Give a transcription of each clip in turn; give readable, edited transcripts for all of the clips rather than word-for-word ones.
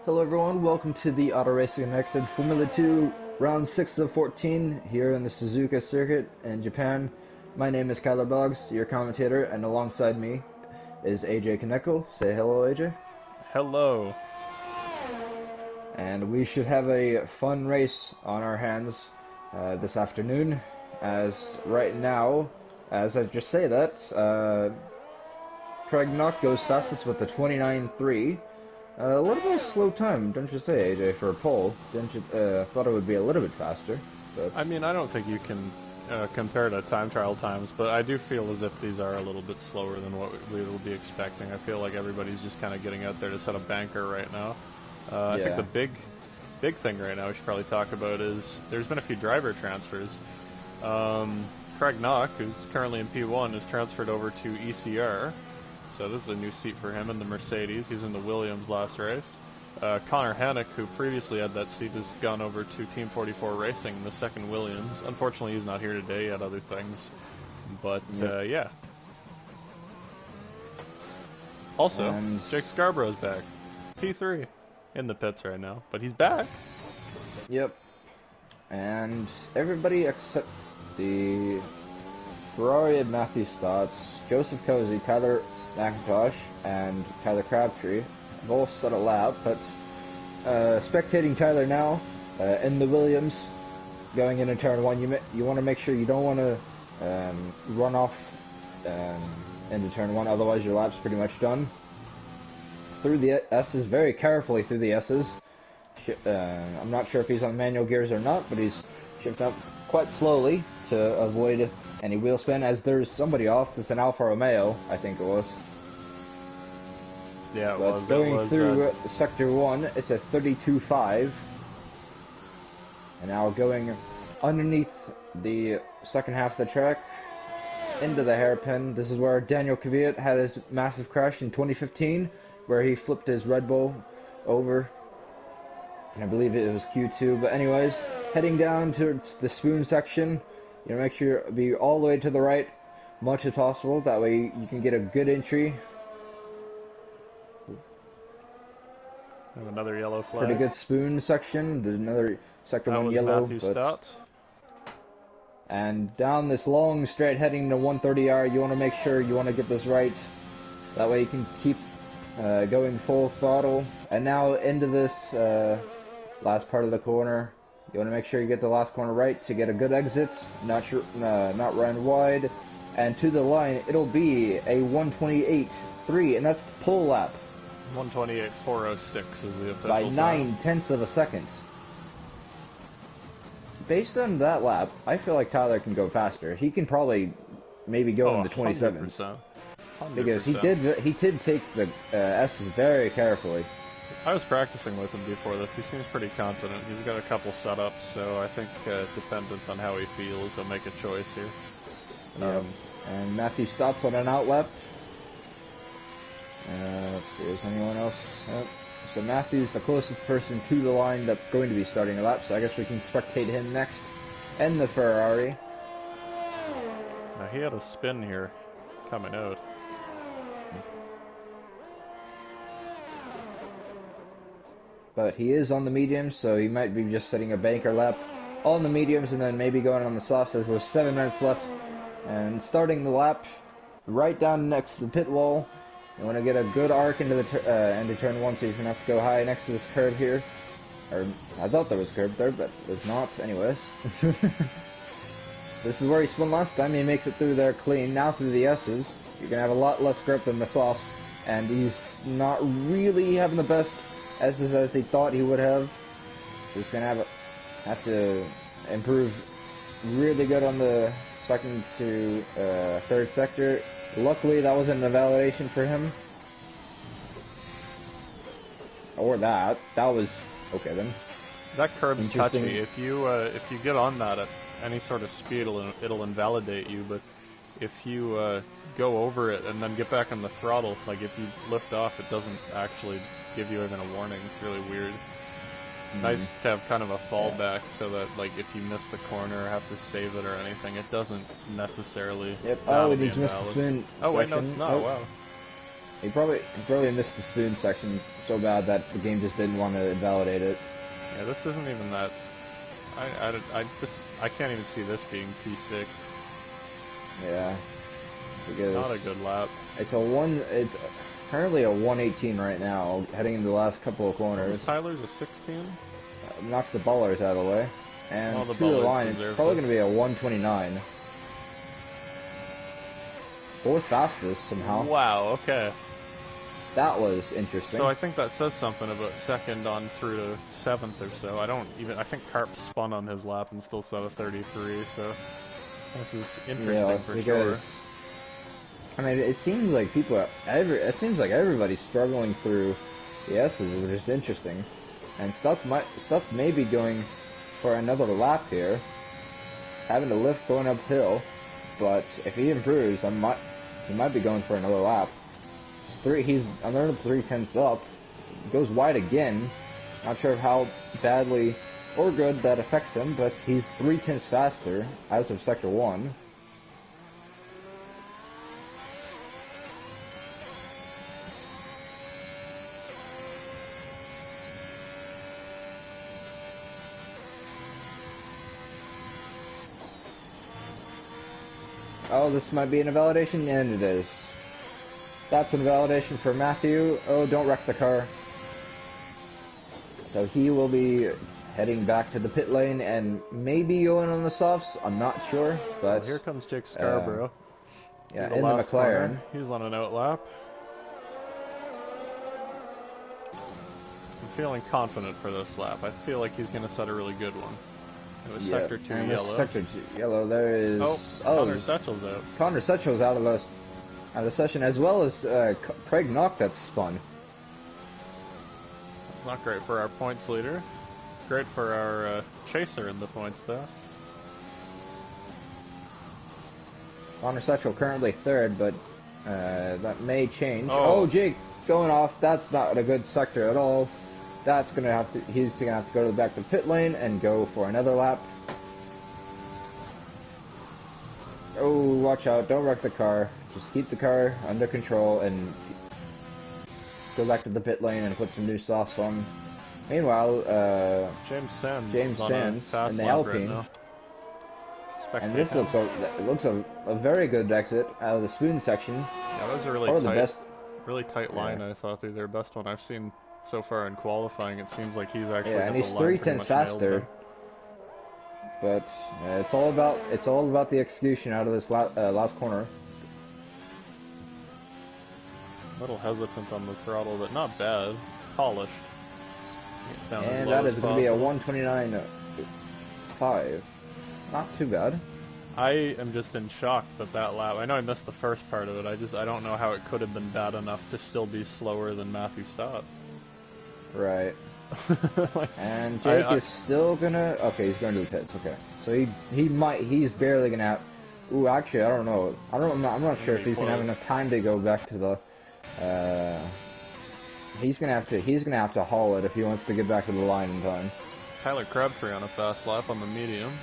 Hello everyone, welcome to the Auto Racing Connected Formula 2 round 6 of 14 here in the Suzuka Circuit in Japan. My name is Kyler Boggs, your commentator, and alongside me is AJ Kaneko. Say hello, AJ. Hello. And we should have a fun race on our hands this afternoon, as right now, as I just say that, Craig Knock goes fastest with the 29.3. A little bit of slow time, don't you say, AJ, for a pole? Didn't you? Thought it would be a little bit faster. But... I mean, I don't think you can compare to time trial times, but I do feel as if these are a little bit slower than what we will be expecting. I feel like everybody's just kind of getting out there to set a banker right now. Yeah. I think the big thing right now we should probably talk about is there's been a few driver transfers. Craig Knock, who's currently in P1, is transferred over to ECR. So this is a new seat for him in the Mercedes. He's in the Williams last race. Connor Hannock, who previously had that seat, has gone over to Team 44 Racing, the second Williams. Unfortunately, he's not here today. He had other things. But, yeah. Also, Jake Scarborough's back. P3 in the pits right now. But he's back. Yep. And everybody except the Ferrari and Matthew Stotts, Joseph Cozy, Tyler McIntosh, and Tyler Crabtree have all set a lap, but spectating Tyler now in the Williams going into turn 1, you want to make sure you don't want to run off into turn 1, otherwise your lap's pretty much done. Through the S's, very carefully through the S's. I'm not sure if he's on manual gears or not, but he's shifting up quite slowly to avoid any wheel spin, as there's somebody off. It's an Alfa Romeo, I think it was. Yeah, it but was. Going through Sector 1, it's a 32.5. And now going underneath the second half of the track, into the hairpin. This is where Daniel Kvyat had his massive crash in 2015, where he flipped his Red Bull over. And I believe it was Q2. But anyways, heading down to the spoon section. You know, make sure to be all the way to the right, much as possible. That way you can get a good entry. And another yellow flag. Pretty good spoon section. There's another sector 1 yellow. Matthew Stotts. And down this long straight heading to 130R, you want to make sure you want to get this right. That way you can keep going full throttle. And now into this last part of the corner. You want to make sure you get the last corner right to get a good exit, not run wide, and to the line it'll be a 128.3, and that's the pole lap. 128.406 is the official by time. 9/10 of a second. Based on that lap, I feel like Tyler can go faster. He can probably maybe go in the 27s. 100%. Because he did take the S's very carefully. I was practicing with him before this. He seems pretty confident. He's got a couple setups, so I think dependent on how he feels, he'll make a choice here. And Matthew stops on an outlap. Let's see, is anyone else? So Matthew's the closest person to the line that's going to be starting a lap, so I guess we can spectate him next. And the Ferrari. Now he had a spin here coming out. But he is on the mediums, so he might be just setting a banker lap on the mediums and then maybe going on the softs, as there's 7 minutes left. And starting the lap right down next to the pit wall. You want to get a good arc into the into turn 1, so he's going to have to go high next to this curb here. Or, I thought there was a curb there, but there's not. Anyways. This is where he spun last time. He makes it through there clean. Now through the S's, you're going to have a lot less grip than the softs. And he's not really having the best S's as he thought he would have. Just gonna have to improve really good on the second to third sector. Luckily, that wasn't a validation for him. Or that was okay then. That curb's touchy. If you get on that at any sort of speed, it'll invalidate you. But if you go over it and then get back on the throttle, like if you lift off, it doesn't actually give you even a warning. It's really weird. It's nice to have kind of a fallback so that, like, if you miss the corner or have to save it or anything, it doesn't necessarily. Yep. Oh, he's missed the spoon. Oh wait, no, it's not. Oh. Wow. He probably missed the spoon section so bad that the game just didn't want to invalidate it. Yeah, this isn't even that. I can't even see this being P6. Yeah, because Not a good lap. It's currently a 118 right now, heading into the last couple of corners. Tyler's a 16. Knocks the ballers out of the way, and Well, the to the line, it's probably it. going to be a 129. Fourth fastest somehow. Wow. Okay. That was interesting. So I think that says something about second on through to 7th or so. I think Carp spun on his lap and still set a 33, so this is interesting for sure. I mean, it seems like everybody's struggling through the S's, which is interesting. And Stutz may be going for another lap here, having to lift going uphill, but if he improves, he might be going for another lap. He's another 3/10 up. Goes wide again. Not sure how badly or good that affects him, but he's 3/10 faster as of Sector 1. Oh, this might be an invalidation, and it is. That's an invalidation for Matthew. Oh, don't wreck the car. So he will be heading back to the pit lane and maybe going on the softs. I'm not sure, but... Well, here comes Jake Scarborough. Yeah, in the McLaren. Corner. He's on an outlap. I'm feeling confident for this lap. I feel like he's going to set a really good one. It was Sector 2 yellow. Sector 2 yellow. There is... Connor Sechel's out. Connor Sechel's out of the session, as well as Craig Knock that's spun. It's not great for our points leader. Great for our chaser in the points, though. Connor Secchel currently third, but that may change. Oh, Jake going off. That's not a good sector at all. He's gonna have to go back to the pit lane and go for another lap. Oh, watch out! Don't wreck the car. Just keep the car under control and go back to the pit lane and put some new softs on. Meanwhile, James Sands in the Alpine. Right, and this looks a very good exit out of the spoon section. Yeah, that was a really tight line. I thought through their best one I've seen so far in qualifying. It seems like he's actually and he's 3/10 faster. But it's all about the execution out of this last corner. A little hesitant on the throttle, but not bad. Polished. And that is going to be a 129.5. Not too bad. I am just in shock that lap. I know I missed the first part of it. I don't know how it could have been bad enough to still be slower than Matthew Stotts. Right. And Jake is still gonna. Okay, he's going to the pits. Okay, so he's barely gonna have. Ooh, actually, I don't know. I'm not sure if he's gonna have enough time to go back to the. He's gonna have to haul it if he wants to get back to the line in time. Tyler Crabtree on a fast lap on the medium.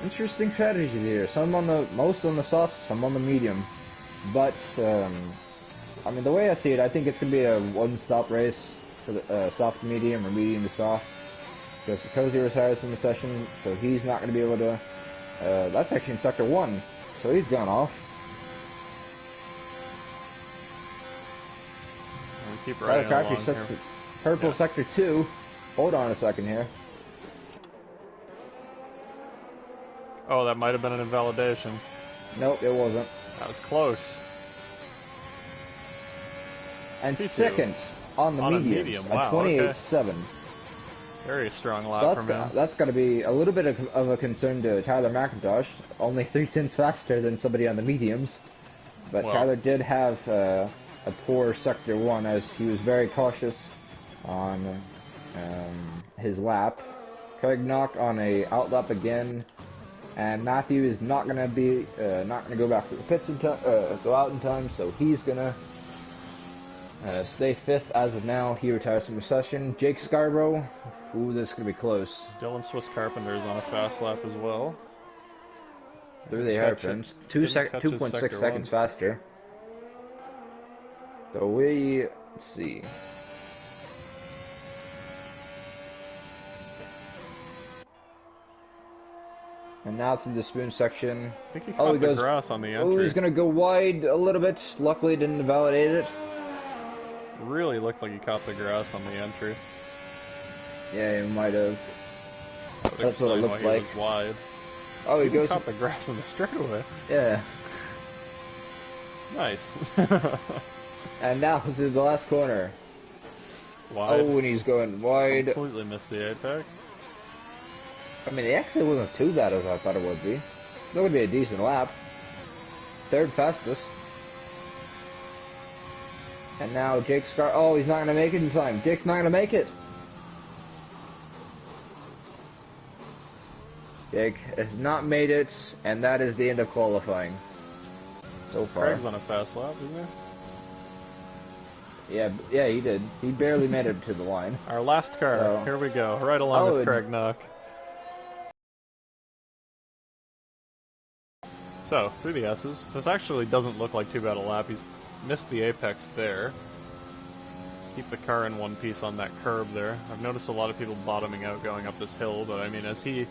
Interesting strategy here. Most on the soft, some on the medium. But I mean, the way I see it, I think it's gonna be a one-stop race for the soft to medium or medium to soft. Because Cozy retires from the session, so he's not gonna be able to. That's actually in Sector 1, so he's gone off. Keep riding along sets the purple Sector 2. Hold on a second here. Oh, that might have been an invalidation. Nope, it wasn't. That was close. And P2. Second on the medium. Wow, at 28.7. Very strong lap from him. That's got to be a little bit of a concern to Tyler McIntosh. Only 3/10 faster than somebody on the mediums. But Tyler did have a poor Sector 1 as he was very cautious on his lap. Craig Knock on a outlap again, and Matthew is not gonna go back to the pits go out in time, so he's gonna stay 5th as of now. He retires from the session. Jake Scarborough, ooh, this is gonna be close. Dylan Swiss Carpenter is on a fast lap as well. Through the hairpins, 2.6 seconds faster. So Let's see. And now through the spoon section. I think he Oh, caught he the goes. grass on the Oh, entry. he's gonna go wide a little bit. Luckily, didn't validate it. Really looked like he caught the grass on the entry. Yeah, he might have. That would That's what it explain looked why like. he was wide. Oh, he Even goes. caught the grass on the straightaway. Yeah. Nice. And now through the last corner. Wide. Oh, and he's going wide. Completely missed the apex. I mean, it actually wasn't too bad as I thought it would be. Still gonna be a decent lap. Third fastest. And now Jake Scar. Oh, he's not gonna make it in time. Jake's not gonna make it. Jake has not made it, and that is the end of qualifying. So far. Craig's on a fast lap, isn't he? Yeah, he did. He barely made it to the line. Our last car. So. Here we go. Right along with Craig Knock. So, through the S's. This actually doesn't look like too bad a lap. He's missed the apex there. Keep the car in one piece on that curb there. I've noticed a lot of people bottoming out going up this hill, but I mean, as he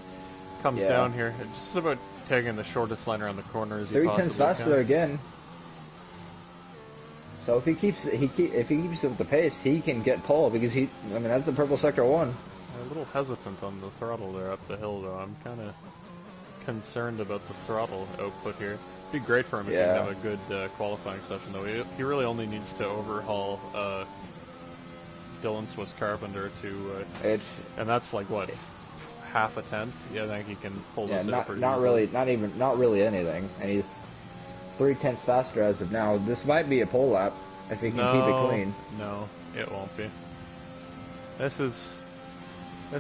comes down here, it's just about taking the shortest line around the corner as he possibly can. 3/10 faster again. So if he keeps up the pace, he can get pole because I mean, that's the purple sector 1. A little hesitant on the throttle there up the hill, though. I'm kind of concerned about the throttle output here. It'd be great for him if he can have a good qualifying session, though. He really only needs to overhaul Dylan Swiss Carpenter to, and that's like what, half a tenth. Yeah, I think he can pull this out pretty easily. Not really anything, and he's 3/10 faster as of now. This might be a pole lap if he can keep it clean. No, it won't be. This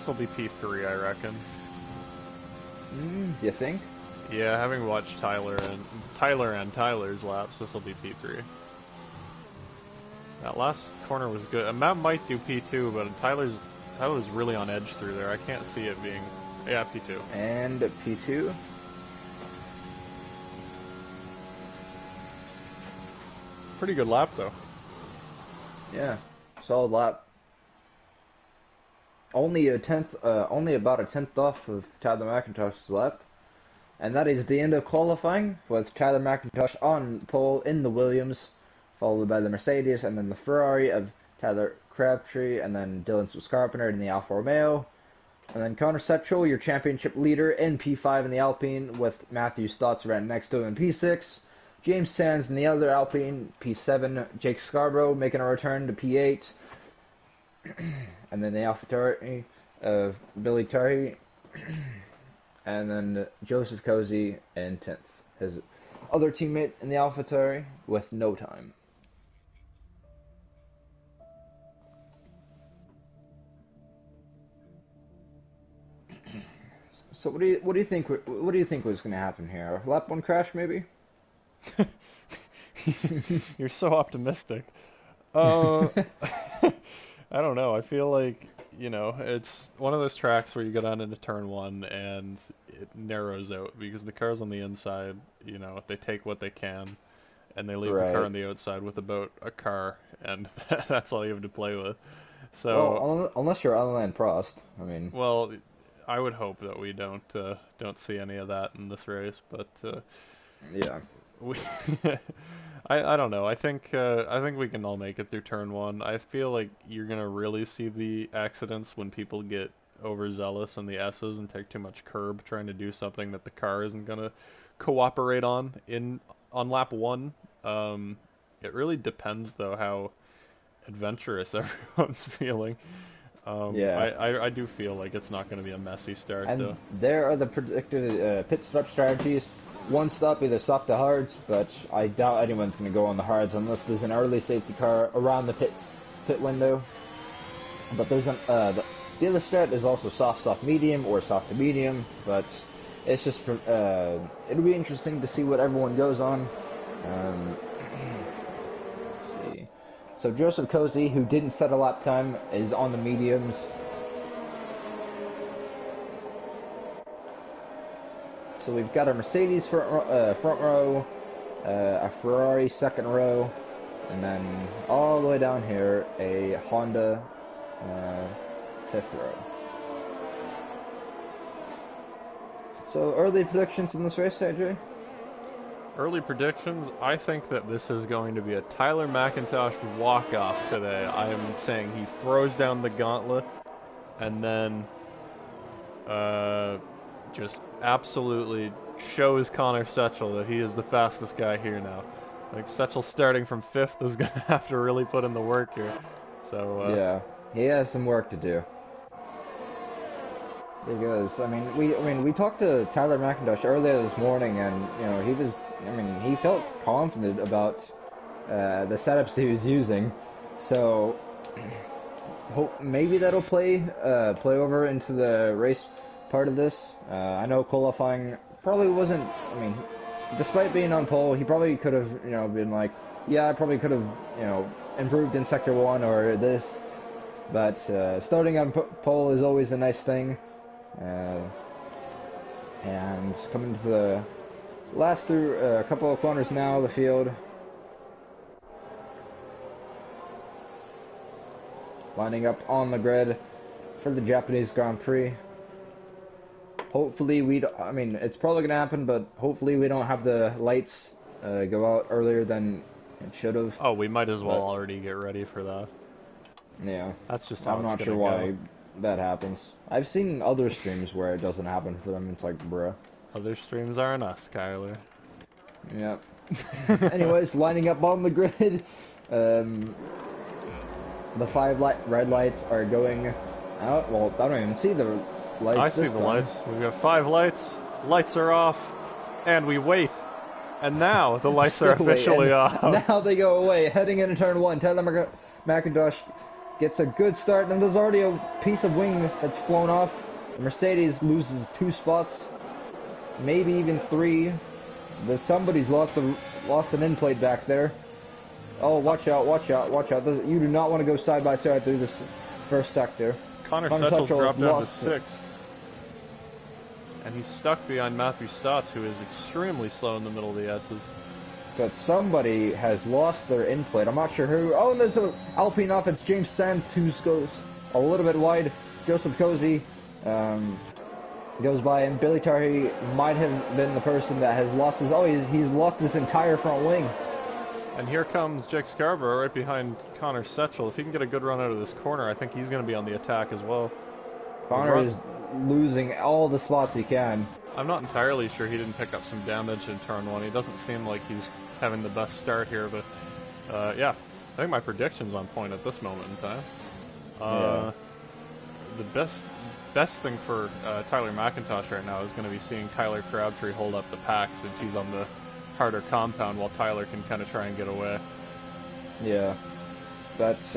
will be P3, I reckon. You think? Yeah, having watched Tyler and Tyler's laps, this will be P3. That last corner was good. And Matt might do P2, but Tyler's really on edge through there. I can't see it being... Yeah, P2. And P2. Pretty good lap, though. Yeah, solid lap. Only about a tenth off of Tyler McIntosh's lap. And that is the end of qualifying, with Tyler McIntosh on pole in the Williams, followed by the Mercedes, and then the Ferrari of Tyler Crabtree, and then Dylan Swiss Carpenter in the Alfa Romeo. And then Connor Setchell, your championship leader in P5 in the Alpine, with Matthew Stotts right next to him in P6. James Sands in the other Alpine, P7. Jake Scarborough making a return to P8. And then the AlphaTauri of Billy Turry. And then Joseph Cozy in 10th. His other teammate in the AlphaTauri with no time. So what do you think was going to happen here? A lap 1 crash maybe? You're so optimistic. I don't know. I feel like, it's one of those tracks where you go down into turn 1 and it narrows out because the cars on the inside, they take what they can and they leave the car on the outside with about a car, and that's all you have to play with. So, well, unless you're Alain Prost, I mean. Well, I would hope that we don't see any of that in this race, but yeah. I don't know. I think we can all make it through turn 1. I feel like you're gonna really see the accidents when people get overzealous in the S's and take too much curb trying to do something that the car isn't gonna cooperate on lap 1. It really depends though how adventurous everyone's feeling. I do feel like it's not going to be a messy start, though. There are the predicted pit stop strategies. One stop, either soft to hards, but I doubt anyone's going to go on the hards unless there's an early safety car around the pit window. But there's the other strat is also soft medium, or soft to medium. But it's just it'll be interesting to see what everyone goes on. Let's see. So Joseph Cozy, who didn't set a lap time, is on the mediums. So we've got a Mercedes front row, a Ferrari second row, and then all the way down here, a Honda 5th row. So, early predictions in this race, AJ? Early predictions, I think that this is going to be a Tyler McIntosh walk-off today. I am saying he throws down the gauntlet, and then just absolutely shows Connor Setchell that he is the fastest guy here now. Like, Setchell starting from 5th is going to have to really put in the work here. So yeah, he has some work to do. Because, I mean, we talked to Tyler McIntosh earlier this morning, and, you know, he felt confident about the setups he was using. So, maybe that'll play over into the race part of this. I know qualifying probably wasn't, I mean, despite being on pole, he probably could have, you know, been like, yeah, I probably could have, you know, improved in Sector 1 or this. But starting on pole is always a nice thing. And coming to the last through a couple of corners now of the field. Lining up on the grid for the Japanese Grand Prix. Hopefully I mean, it's probably going to happen, but hopefully we don't have the lights go out earlier than it should have. Oh, we might as well already get ready for that. Yeah. That's just how I'm not sure why that happens. I've seen other streams where it doesn't happen for them. It's like, bruh. Other streams aren't us, Kyler. Yep. Anyways, lining up on the grid. The 5 red lights are going out. Well, I don't even see the lights. I see the lights. We've got 5 lights. Lights are off. And we wait. And now the lights are officially off. Now they go away. Heading into turn 1. Tyler McIntosh gets a good start, and there's already a piece of wing that's flown off. The Mercedes loses 2 spots, maybe even 3. Somebody's lost an end plate back there. Oh, watch out, watch out, watch out. You do not want to go side by side through this first sector. Connor Setchell's dropped down to 6th. And he's stuck behind Matthew Stotts, who is extremely slow in the middle of the S's. But somebody has lost their end plate. I'm not sure who. Oh, and there's an Alpine off. It's James Sands who goes a little bit wide. Joseph Cozy goes by, and Billy Tarhy might have been the person that has lost his... Oh, he's lost his entire front wing. And here comes Jake Scarborough right behind Connor Setchell. If he can get a good run out of this corner, I think he's going to be on the attack as well. Connor is losing all the spots he can. I'm not entirely sure he didn't pick up some damage in turn 1. He doesn't seem like he's having the best start here, but yeah, I think my prediction's on point at this moment in time. Yeah. The best thing for Tyler McIntosh right now is going to be seeing Tyler Crabtree hold up the pack, since he's on the harder compound while Tyler can kind of try and get away. Yeah, that's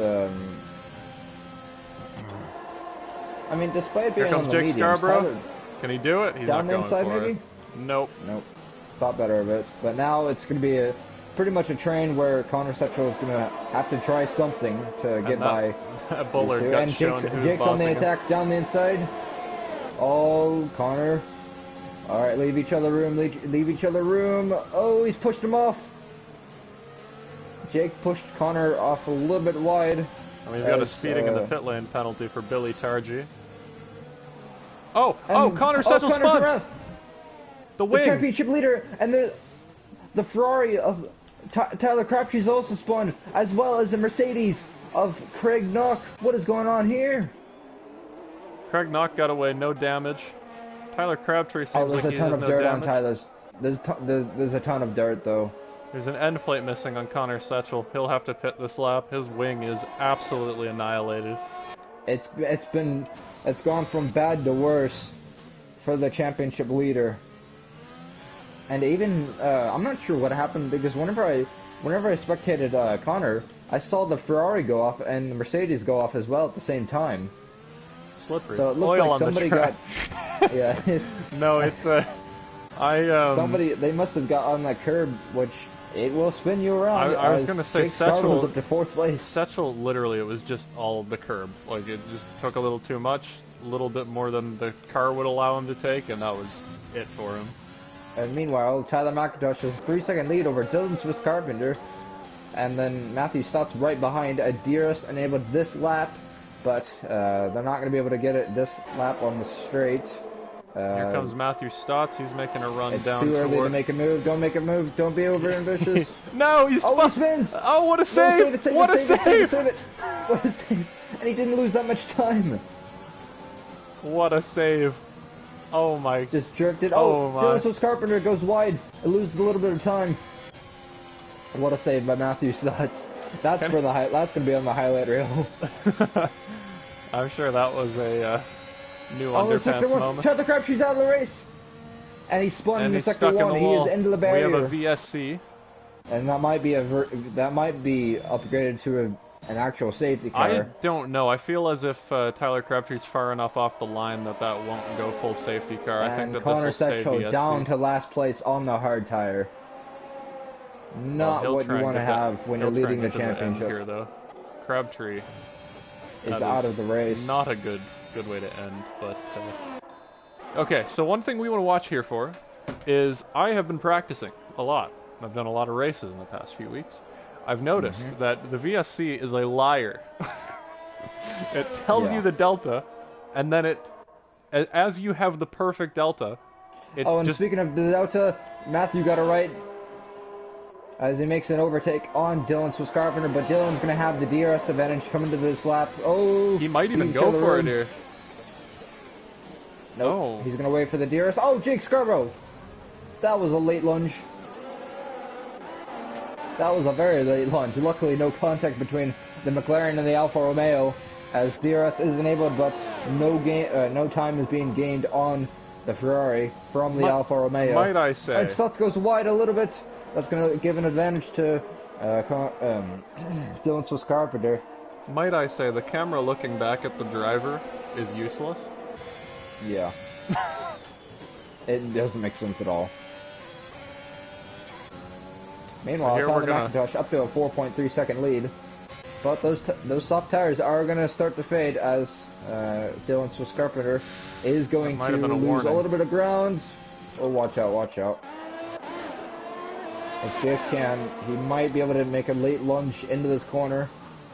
I mean, despite being on the mediums, Scarborough. Can he do it? He's down not the going inside, for maybe? it. Nope. Nope. Thought better of it. But now it's going to be pretty much a train where Connor Setchell is going to have to try something to get by. Bullard got and shown Jake's on the attack down the inside. Oh, Connor. All right, leave each other room. Leave each other room. Oh, he's pushed him off. Jake pushed Connor off a little bit wide. And we've got a speeding in the pit lane penalty for Billy Targy. Connor Setchell spun! Around. The wing! The championship leader, and the Ferrari of Tyler Crabtree's also spun, as well as the Mercedes of Craig Knock. What is going on here? Craig Knock got away, no damage. Tyler Crabtree seems like he has no damage. There's a ton of dirt on Tyler's. There's a ton of dirt, though. There's an end plate missing on Connor Setchell. He'll have to pit this lap. His wing is absolutely annihilated. It's gone from bad to worse for the championship leader. And even I'm not sure what happened, because whenever I spectated Connor, I saw the Ferrari go off and the Mercedes go off as well at the same time. Slippery. So it looked Oil like on somebody the track. got yeah. No, it's they must have got on that curb, which it will spin you around. I was gonna say Setchell up to 4th place. Setchell, literally, it was just all the curb. Like, it just took a little too much, a little bit more than the car would allow him to take, and that was it for him. And meanwhile, Tyler McIntosh has a 3-second lead over Dylan Swiss Carpenter. and then Matthew Stott's right behind. DRS enabled this lap, but they're not going to be able to get it this lap on the straight. Here comes Matthew Stotts. He's making a run down. It's too early to make a move. Don't make a move. Don't be over ambitious. No, he spins. Oh, what a save! What a save! What a save! And he didn't lose that much time. What a save! Oh my! Just jerked it. Oh my! Dylan Carpenter goes wide. It loses a little bit of time. What a save by Matthew Stotts. That's that's going to be on the highlight reel. I'm sure that was a new underpants moment. Tyler Crabtree's out of the race, and he spun in the sector one. He is into the barrier. We have a VSC, and that might be upgraded to an actual safety car. I don't know. I feel as if Tyler Crabtree's far enough off the line that won't go full safety car. And I think that Connor this will stay VSC. down to last place on the hard tire. Not what you want to have when you're leading the championship. Here, though, Crabtree is out of the race. Not a good way to end, but okay. So one thing we want to watch here for is I have been practicing a lot. I've done a lot of races in the past few weeks. I've noticed that the VSC is a liar. It tells you the delta, and then as you have the perfect delta, speaking of the delta, Matthew got it right as he makes an overtake on Dylan Swiss Carpenter, but Dylan's going to have the DRS advantage coming to this lap. Oh, he might even go for it here. Nope, he's going to wait for the DRS. Oh, Jake Scarborough! That was a late lunge. That was a very late lunge. Luckily, no contact between the McLaren and the Alfa Romeo, as DRS is enabled, but no time is being gained on the Ferrari from the Alfa Romeo. Might I say? And Stutz goes wide a little bit. That's going to give an advantage to Dylan Swiss Carpenter. Might I say, the camera looking back at the driver is useless? Yeah. It doesn't make sense at all. Meanwhile, Tyler McIntosh up to a 4.3 second lead. But those soft tires are going to start to fade as Dylan Swiss Carpenter is going to lose a little bit of ground. Oh, watch out, watch out. If Jake can, he might be able to make a late lunge into this corner.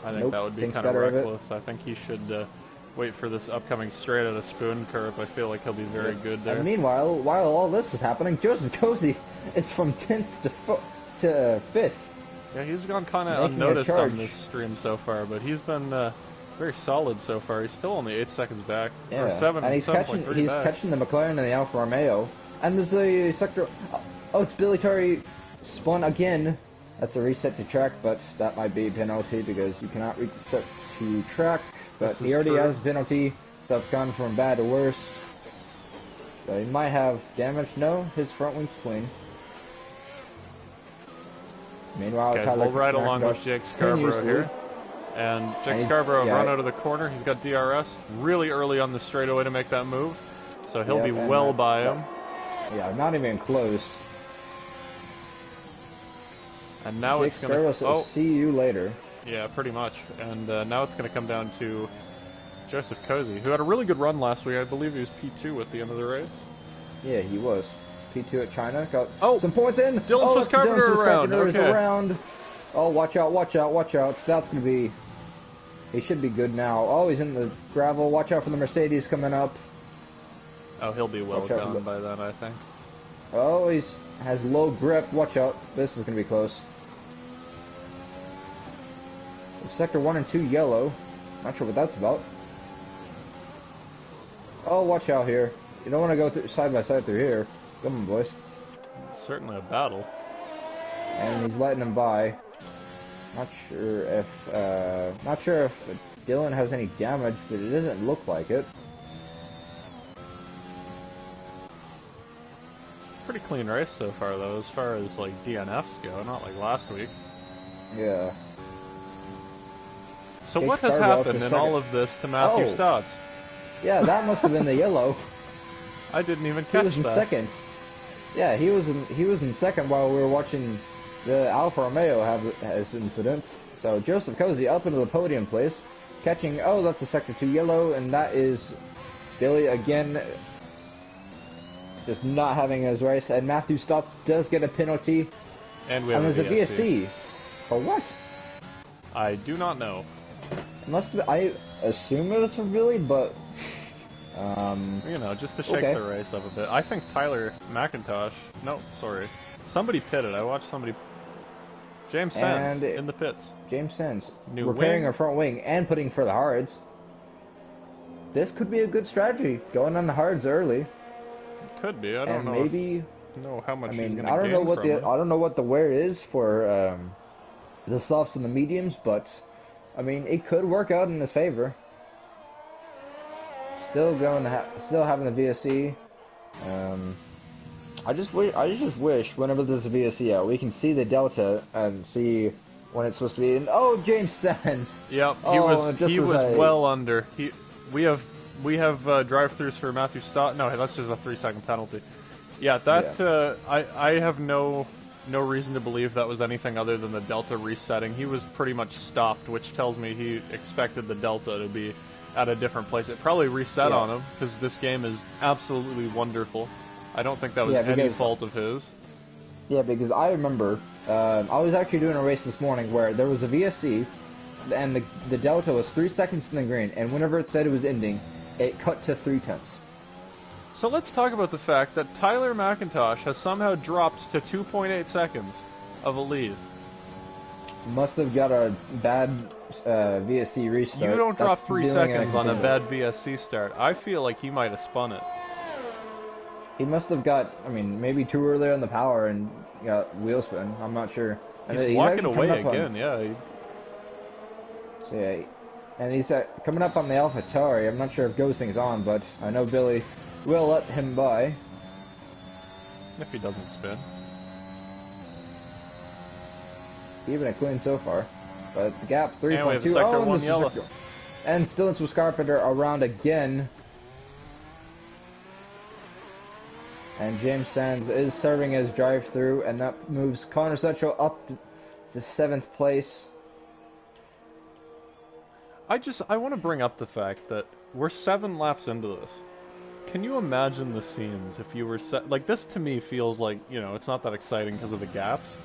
I think that would be kind of reckless. I think he should wait for this upcoming straight at a spoon curve. I feel like he'll be very good there. And meanwhile, while all this is happening, Joseph Cozy is from 10th to 5th. Yeah, he's gone kind of unnoticed on this stream so far, but he's been very solid so far. He's still only 8 seconds back. Yeah, or 7, and he's catching the McLaren and the Alfa Romeo. And there's a sector. Oh, it's Billy Turry spun again. That's a reset to track, but that might be a penalty because you cannot reset to track. But he already has a penalty, so it's gone from bad to worse. So he might have damage. No, his front wing's clean. Meanwhile, we'll ride along with Jake Scarborough here. And Jake Scarborough run out of the corner. He's got DRS really early on the straightaway to make that move. So he'll be well by him. Yeah, not even close. And now Jake it's going to... see you later. Yeah, pretty much. And now it's going to come down to Joseph Cozy, who had a really good run last week. I believe he was P2 at the end of the race. Yeah, he was. P2 at China. Got some points in. Dylan Swiss Carpenter around. Oh, watch out, watch out, watch out. That's going to be... He should be good now. Oh, he's in the gravel. Watch out for the Mercedes coming up. Oh, he'll be well gone by then, I think. Oh, has low grip. Watch out. This is going to be close. Sector 1 and 2 yellow. Not sure what that's about. Oh, watch out here. You don't want to go side by side through here. Come on, boys. It's certainly a battle. And he's letting him by. Not sure if Dylan has any damage, but it doesn't look like it. Pretty clean race so far, though, as far as like DNFs go, not like last week. Yeah. So what has happened in all of this to Matthew Stotts? Yeah, that must have been the yellow. I didn't even catch that. He was in second. Yeah, he was in second while we were watching the Alfa Romeo have this incident. So Joseph Cozy up into the podium place, catching. Oh, that's a Sector 2 yellow, and that is Billy again. Just not having his race, and Matthew Stotts does get a penalty. And we have there's a VSC. For what? I do not know. It must have, I assume it was for Billy, but... You know, just to shake the race up a bit. I think Tyler McIntosh... No, sorry. Somebody pitted. I watched somebody... James Sands in the pits. James Sands. New repairing wing. our front wing and putting for the hards. This could be a good strategy, going on the hards early. Could be. I don't and know. Maybe... know how much I mean, he's I don't know what from the it. I don't know what the wear is for the softs and the mediums, but I mean, it could work out in his favor. Still going to still having the VSC. I just wish whenever there's a VSC out, we can see the delta and see when it's supposed to be. And oh, James Sands. Yep, he was well under. We have drive-throughs for Matthew Stott. No, that's just a 3-second penalty. Yeah, that I have no reason to believe that was anything other than the delta resetting. He was pretty much stopped, which tells me he expected the delta to be at a different place. It probably reset on him because this game is absolutely wonderful. I don't think that was any fault of his. Yeah, because I remember I was actually doing a race this morning where there was a VSC and the delta was 3 seconds in the green, and whenever it said it was ending, it cut to 0.3. So let's talk about the fact that Tyler McIntosh has somehow dropped to 2.8 seconds of a lead. Must have got a bad VSC restart. You don't drop 3 seconds on a bad VSC start. I feel like he might have spun it. He must have got, I mean, maybe too early on the power and got wheel spin. I'm not sure. He's walking away again, yeah. So yeah, and he's coming up on the AlphaTauri. I'm not sure if Ghosting's on, but I know Billy will let him by. If he doesn't spin. Even a clean so far. But the gap 3.2. Oh, and yellow. And still it's with Carpenter around again. And James Sands is serving as drive-through, and that moves Connor Setchell up to 7th place. I want to bring up the fact that we're 7 laps into this. Can you imagine the scenes if you were like, this to me feels like, you know, it's not that exciting because of the gaps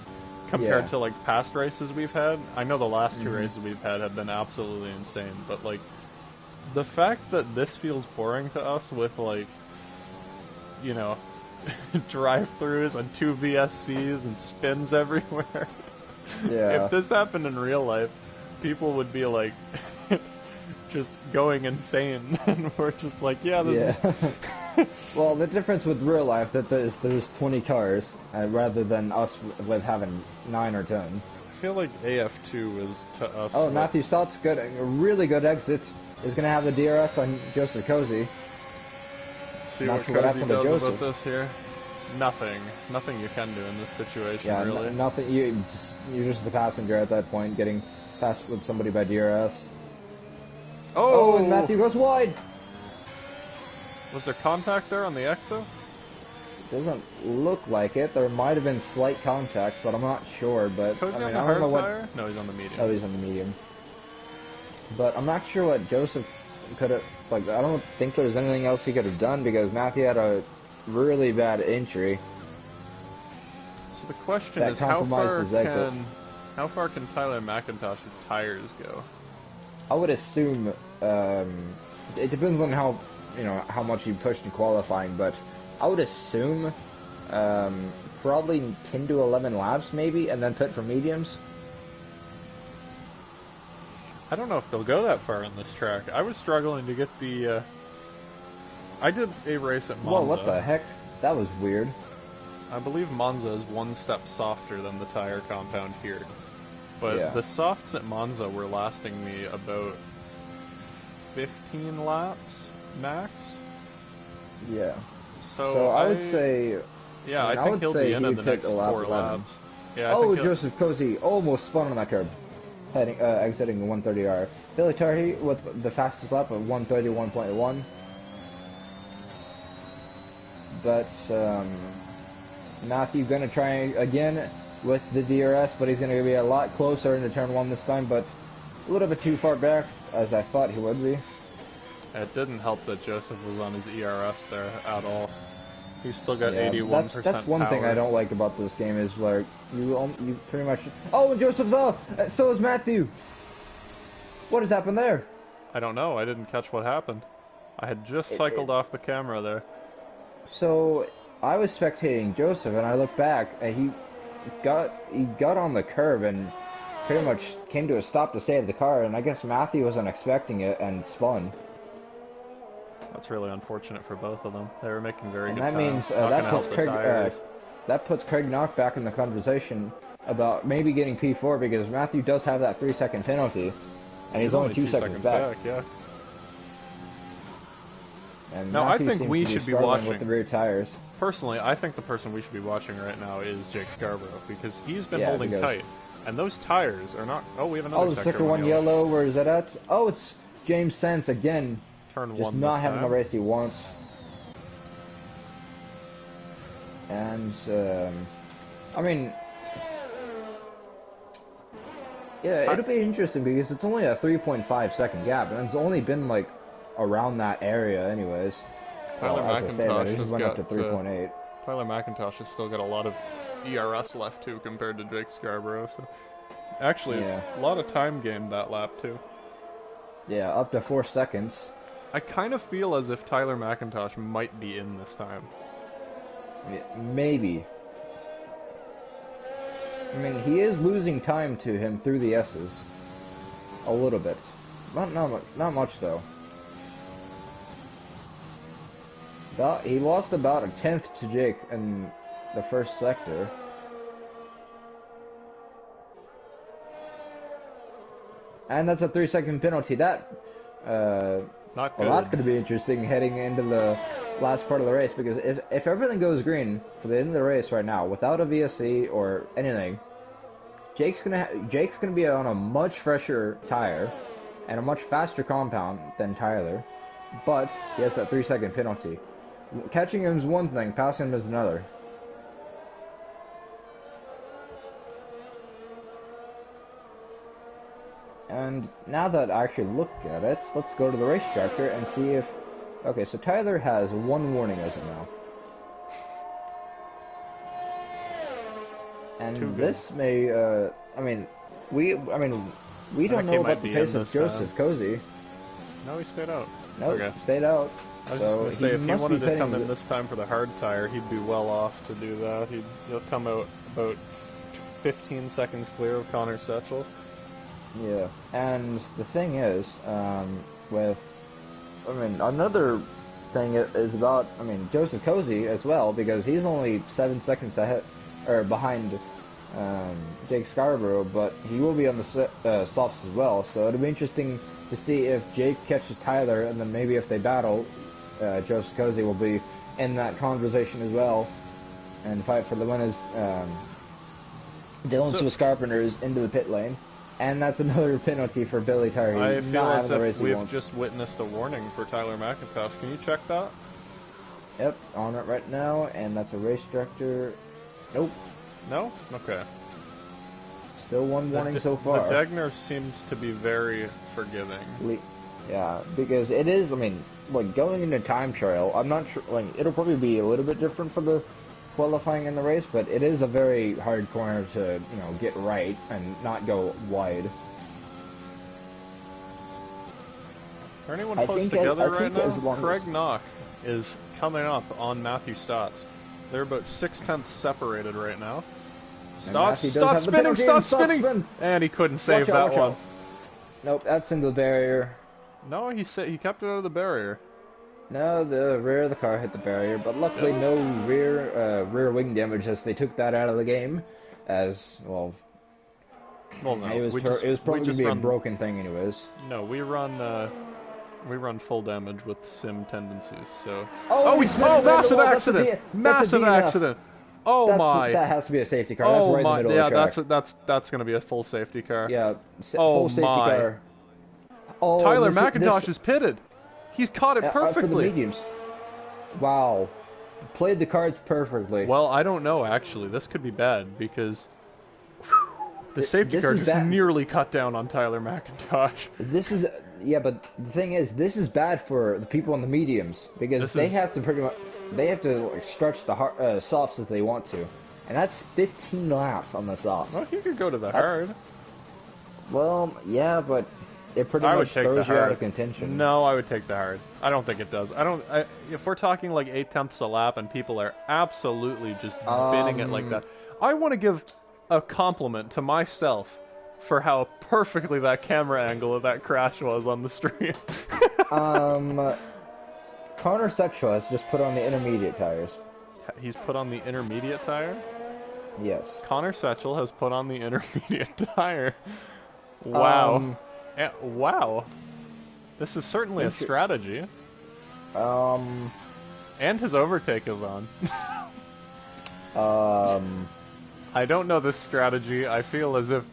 compared to like past races we've had. I know the last 2 races we've had have been absolutely insane, but like the fact that this feels boring to us with, like, you know, drive-throughs and 2 VSCs and spins everywhere. Yeah. If this happened in real life, people would be like just going insane, and we're just like, yeah, this is... Well, the difference with real life that there's 20 cars rather than us with having 9 or 10. I feel like AF2 is to us. Oh, Matthew Stott's good, a really good exit. Is going to have the DRS on Joseph Cozy. See what Cozy does about this here. Nothing you can do in this situation, really. Nothing. You're just the passenger at that point, getting passed with somebody by DRS. Oh, and Matthew goes wide. Was there contact there on the EXO? Doesn't look like it. There might have been slight contact, but I'm not sure. But is Cozy on the hard tire? No, he's on the medium. Oh, he's on the medium. But I'm not sure what Joseph could have. Like, I don't think there's anything else he could have done because Matthew had a really bad injury. So the question is, how far can Tyler McIntosh's tires go? I would assume it depends on how much you pushed in qualifying, but I would assume probably 10 to 11 laps maybe, and then pit for mediums. I don't know if they'll go that far on this track. I was struggling to get the... I did a race at Monza. Whoa, what the heck? That was weird. I believe Monza is 1 step softer than the tire compound here. But the softs at Monza were lasting me about 15 laps max. Yeah. So I would say... Yeah, I think he'll be in the next 4 laps. Yeah, Joseph Cozy almost spun on that curb. Exiting the 130R. Billy Tarhy with the fastest lap of 131.1. But Matthew gonna try again with the DRS, but he's gonna be a lot closer into turn 1 this time, but a little bit too far back as I thought he would be. It didn't help that Joseph was on his ERS there at all. He's still got Yeah, 81% that's one thing power. I don't like about this game is like you pretty much. Oh, and Joseph's off. So is Matthew. What has happened there? I don't know. I didn't catch what happened. I had just cycled off the camera there. So I was spectating Joseph, and I looked back, and he got on the curb and pretty much came to a stop to save the car. And I guess Matthew wasn't expecting it and spun. That's really unfortunate for both of them. They were making very And good that time. means that puts Craig Knock back in the conversation about maybe getting P4 because Matthew does have that 3-second penalty, and he's only 2 seconds back. Yeah. And now Matthew I think seems we to should be struggling watching with the rear tires. Personally, I think the person we should be watching right now is Jake Scarborough because he's been holding tight, and those tires are not. Oh, we have another. Oh, the sector one yellow. Where is that at? Oh, it's James Sense again. Turn just one. Not having the race he wants. And I mean, yeah, it'll be interesting because it's only a 3.5-second gap, and it's only been like around that area, anyways. Tyler McIntosh just went up to 3.8. Tyler McIntosh has still got a lot of ERS left too, compared to Jake Scarborough. So, actually, a lot of time gained that lap too. Yeah, up to 4 seconds. I kind of feel as if Tyler McIntosh might be in this time. Yeah, maybe. I mean, he is losing time to him through the S's. A little bit. Not much though. He lost about 1/10 to Jake in the first sector. And that's a 3-second penalty. That, not good. Well, that's going to be interesting heading into the last part of the race because if everything goes green for the end of the race right now without a VSC or anything, Jake's gonna be on a much fresher tire and a much faster compound than Tyler, but he has that 3-second penalty. Catching him is one thing, passing him is another. And now that I actually look at it, let's go to the race structure and see if... Okay, so Tyler has 1 warning as of now. And this may, I mean, we don't know about the pace of Joseph Cozy. No, he stayed out. Nope, stayed out. I was just going to say, if he wanted to come in this time for the hard tire, he'd be well off to do that. He'll come out about 15 seconds clear of Connor Setchell. Yeah, and the thing is, another thing is about, Joseph Cozy as well, because he's only 7 seconds ahead, or behind Jake Scarborough, but he will be on the softs as well, so it'll be interesting to see if Jake catches Tyler, and then maybe if they battle, Joseph Cozy will be in that conversation as well, and fight for the win as Dylan Swiss Carpenter is into the pit lane. And that's another penalty for Billy Tyree. I feel as if we've just witnessed a warning for Tyler McIntosh. Can you check that? Yep, on it right now, and that's a race director. Nope. No? Okay. Still 1 warning so far. The Degner seems to be very forgiving. Yeah, because it is, going into time trial, I'm not sure, it'll probably be a little bit different for the qualifying in the race, but it is a very hard corner to, get right and not go wide. Are anyone close together right now? Craig Knock is coming up on Matthew Stotts. They're about 6/10 separated right now. Stop spinning! And he couldn't save that one. Nope, that's into the barrier. No, he kept it out of the barrier. No, the rear of the car hit the barrier, but luckily no rear wing damage as they took that out of the game. As well, no, it was probably going to be a broken thing anyways. No, we run full damage with sim tendencies. So massive accident! Massive accident! Oh my! That has to be a safety car. That's right in the middle of the track. That's going to be a full safety car. Yeah, full safety car. Oh, Tyler McIntosh is pitted. He's caught it perfectly. For the mediums. Wow. Played the cards perfectly. Well, I don't know, actually. This could be bad, because the safety car just nearly cut down on Tyler McIntosh. yeah, but the thing is, this is bad for the people in the mediums because they have to like, stretch the softs as they want to, and that's 15 laps on the softs. Well, you could go to the hard. Well, yeah, but it pretty much throws you out of contention. No, I would take the hard. I don't think it does. If we're talking like 8/10 a lap and people are absolutely just bidding it like that, I want to give a compliment to myself for how perfectly that camera angle of that crash was on the stream. Connor Sexual has just put on the intermediate tires. He's put on the intermediate tire? Yes. Connor Setchell has put on the intermediate tire. Wow. Wow. This is certainly a strategy. And his overtake is on. I don't know this strategy. I feel as if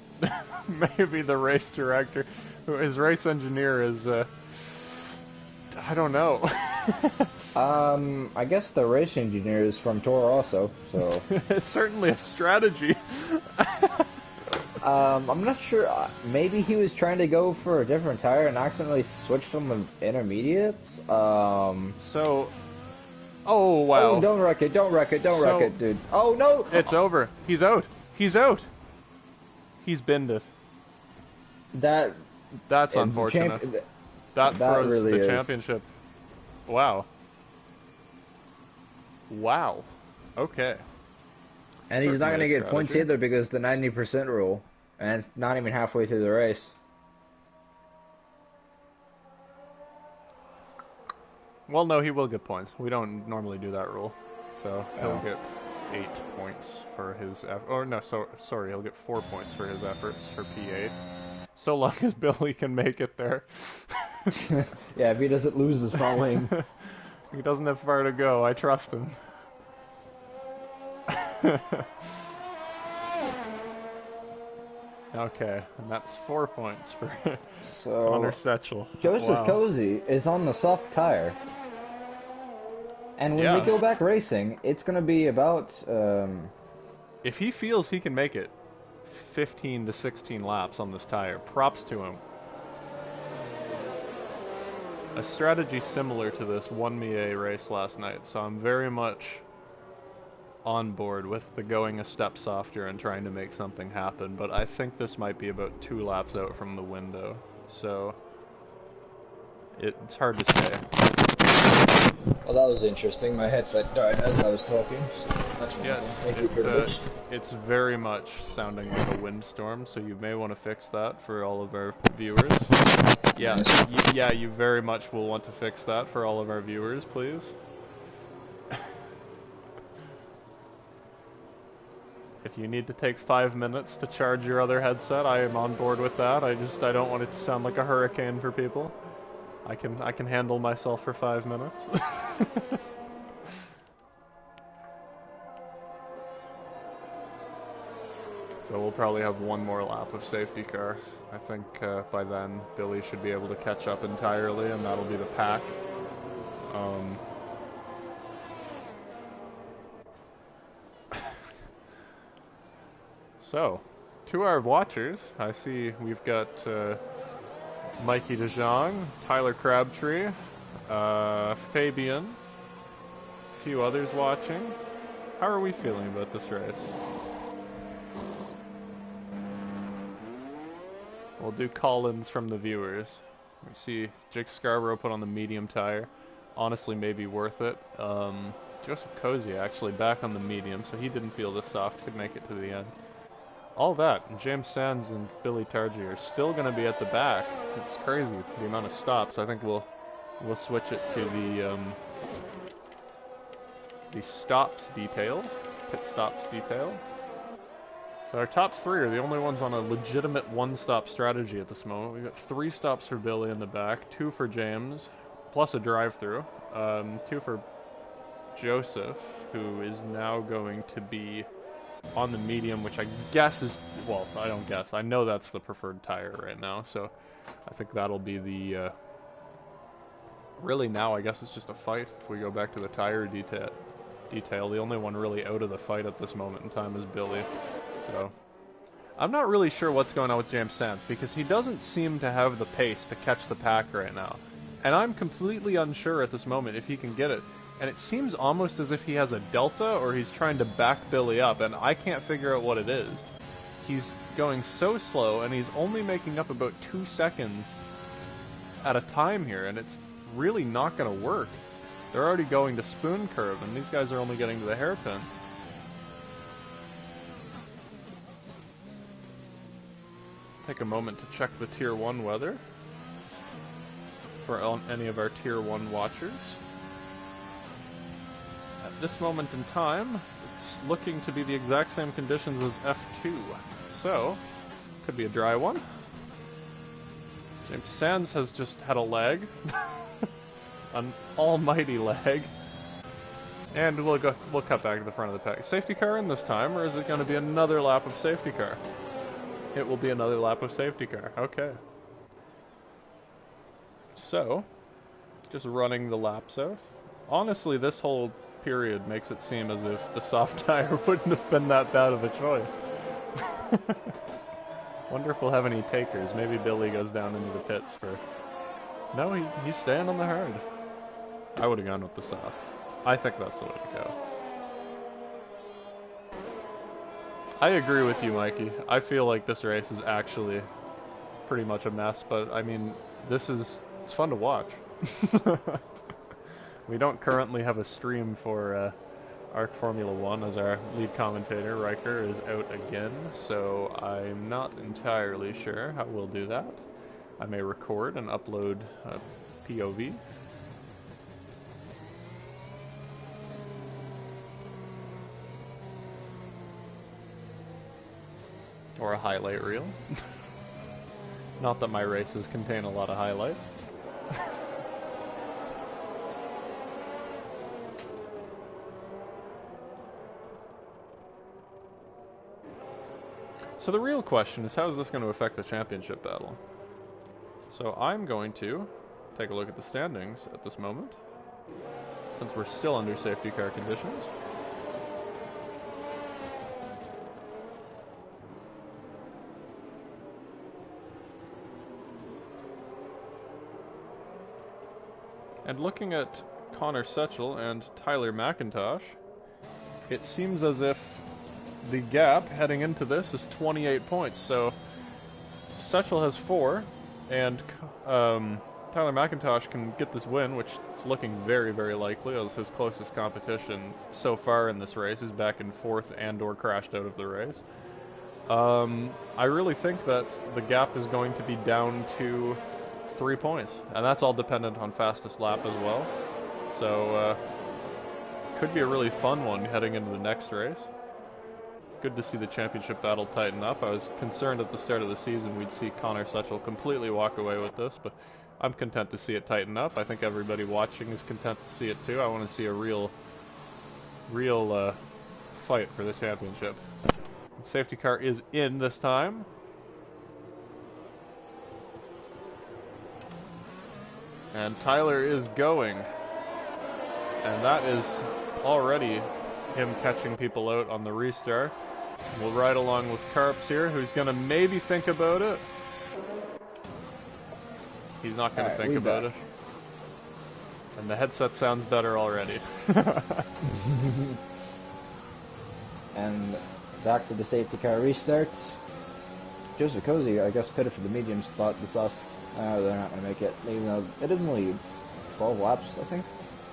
maybe the race director, his race engineer is, I don't know. I guess the race engineer is from Toro also, so... It's certainly a strategy. I'm not sure. Maybe he was trying to go for a different tire and accidentally switched on the intermediates. So... Oh, wow. Oh, don't wreck it, wreck it, dude. Oh, no! It's over. He's out. He's out. He's binned it. That's unfortunate. That throws really the championship. Wow. Wow. Okay. And he's not going to get points either because the 90% rule. And it's not even halfway through the race. Well, no, he will get points. We don't normally do that rule. So he'll get 8 points for his or no, sorry, he'll get 4 points for his efforts for P8. So long as Billy can make it there. Yeah, if he doesn't lose his front wing. He doesn't have far to go, I trust him. Okay, and that's 4 points for Connor Setchell. Joseph Cozy is on the soft tire. And when we go back racing, it's going to be about... If he feels he can make it 15 to 16 laps on this tire, props to him. A strategy similar to this won me a race last night, so I'm very much on board with the going a step softer and trying to make something happen, but I think this might be about 2 laps out from the window, so it's hard to say. Well, that was interesting. My headset died as I was talking, so that's wonderful. Yes, Thank you very much. It's very much sounding like a windstorm, so you may want to fix that for all of our viewers. Yeah, Nice. You very much will want to fix that for all of our viewers, please. If you need to take 5 minutes to charge your other headset, I am on board with that. I don't want it to sound like a hurricane for people. I can handle myself for 5 minutes. So we'll probably have one more lap of safety car. I think by then Billy should be able to catch up entirely, and that'll be the pack. So, to our watchers, I see we've got Mikey DeJong, Tyler Crabtree, Fabian, a few others watching. How are we feeling about this race? We'll do call-ins from the viewers. We see Jake Scarborough put on the medium tire. Honestly, maybe worth it. Joseph Cozy actually back on the medium, so he didn't feel the soft, could make it to the end. All that, and James Sands and Billy Targi are still going to be at the back. It's crazy, the amount of stops. I think we'll switch it to the stops detail, pit stops detail. So our top 3 are the only ones on a legitimate one-stop strategy at this moment. We've got 3 stops for Billy in the back, 2 for James, plus a drive-through, 2 for Joseph, who is now going to be on the medium, which I guess is, well, I don't guess, I know that's the preferred tire right now, so I think that'll be the, really now I guess it's just a fight if we go back to the tire detail. The only one really out of the fight at this moment in time is Billy, so I'm not really sure what's going on with James Sands, because he doesn't seem to have the pace to catch the pack right now. And I'm completely unsure at this moment if he can get it. And it seems almost as if he has a delta, or he's trying to back Billy up, and I can't figure out what it is. He's going so slow, and he's only making up about 2 seconds at a time here, and it's really not going to work. They're already going to spoon curve, and these guys are only getting to the hairpin. Take a moment to check the Tier 1 weather for any of our Tier 1 watchers. At this moment in time, it's looking to be the exact same conditions as F2, so could be a dry one. James Sands has just had a lag, an almighty lag, and we'll cut back to the front of the pack. Safety car in this time, or is it going to be another lap of safety car? It will be another lap of safety car. Okay. So, just running the laps out. Honestly, this whole period makes it seem as if the soft tire wouldn't have been that bad of a choice. Wonder if we'll have any takers. Maybe Billy goes down into the pits for... No, he's staying on the hard. I would have gone with the soft. I think that's the way to go. I agree with you, Mikey. I feel like this race is actually pretty much a mess, but I mean, it's fun to watch. We don't currently have a stream for Arc Formula 1, as our lead commentator, Riker, is out again, so I'm not entirely sure how we'll do that. I may record and upload a POV. Or a highlight reel. Not that my races contain a lot of highlights. So the real question is, how is this going to affect the championship battle? So I'm going to take a look at the standings at this moment, since we're still under safety car conditions. And looking at Connor Setchell and Tyler McIntosh, it seems as if the gap heading into this is 28 points. So Setchell has 4, and Tyler McIntosh can get this win, which is looking very, very likely as his closest competition so far in this race. He's back in 4th and or crashed out of the race. I really think that the gap is going to be down to 3 points, and that's all dependent on fastest lap as well. So could be a really fun one heading into the next race. Good to see the championship battle tighten up. I was concerned at the start of the season we'd see Connor Setchell completely walk away with this, but I'm content to see it tighten up. I think everybody watching is content to see it too. I want to see a real fight for the championship. The safety car is in this time. And Tyler is going. And that is already him catching people out on the restart. We'll ride along with Carps here, who's going to maybe think about it. He's not going to think about it. And the headset sounds better already. And back to the safety car restarts. Joseph Cozy, I guess, pitted for the mediums, thought the sauce, they're not going to make it. Even though it is only 12 laps, I think.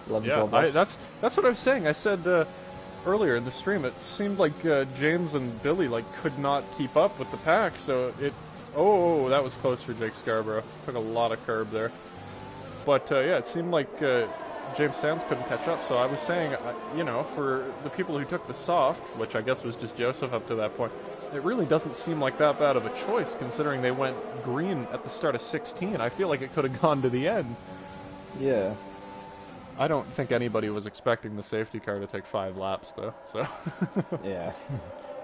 11, 12 laps. That's what I was saying. I said earlier in the stream, it seemed like James and Billy could not keep up with the pack, so it... Oh, that was close for Jake Scarborough. Took a lot of curb there. But yeah, it seemed like James Sands couldn't catch up, so I was saying, you know, for the people who took the soft, which I guess was just Joseph up to that point, it really doesn't seem like that bad of a choice, considering they went green at the start of 16. I feel like it could have gone to the end. Yeah. I don't think anybody was expecting the safety car to take 5 laps, though, so... Yeah.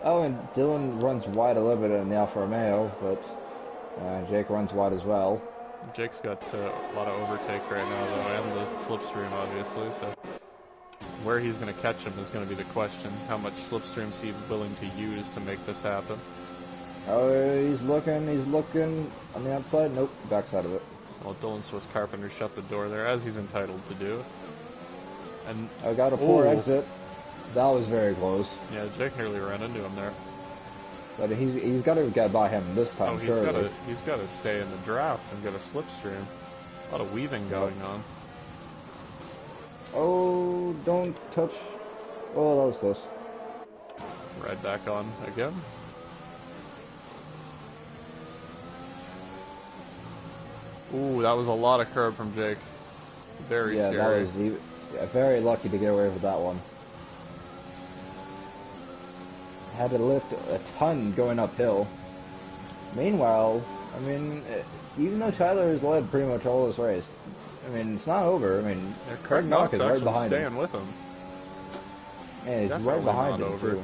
Oh, and Dylan runs wide a little bit in the Alfa Romeo, but Jake runs wide as well. Jake's got a lot of overtake right now, though, and the slipstream, obviously, so... Where he's going to catch him is going to be the question. How much slipstream is he willing to use to make this happen? Oh, he's looking on the outside. Nope, backside of it. Well, Dylan Swiss Carpenter shut the door there, as he's entitled to do. And I got a poor exit. That was very close. Yeah, Jake nearly ran into him there. But he's got to get by him this time. He's got to stay in the draft and get a slipstream. A lot of weaving going on. Oh, don't touch. Oh, that was close. Right back on again. Ooh, that was a lot of curb from Jake. Very scary. That was very lucky to get away with that one. Had to lift a ton going uphill. Meanwhile, I mean, even though Tyler has led pretty much all this race, I mean, it's not over. I mean, Craig Knox is right behind him. Staying with him. Yeah, he's right behind him, too.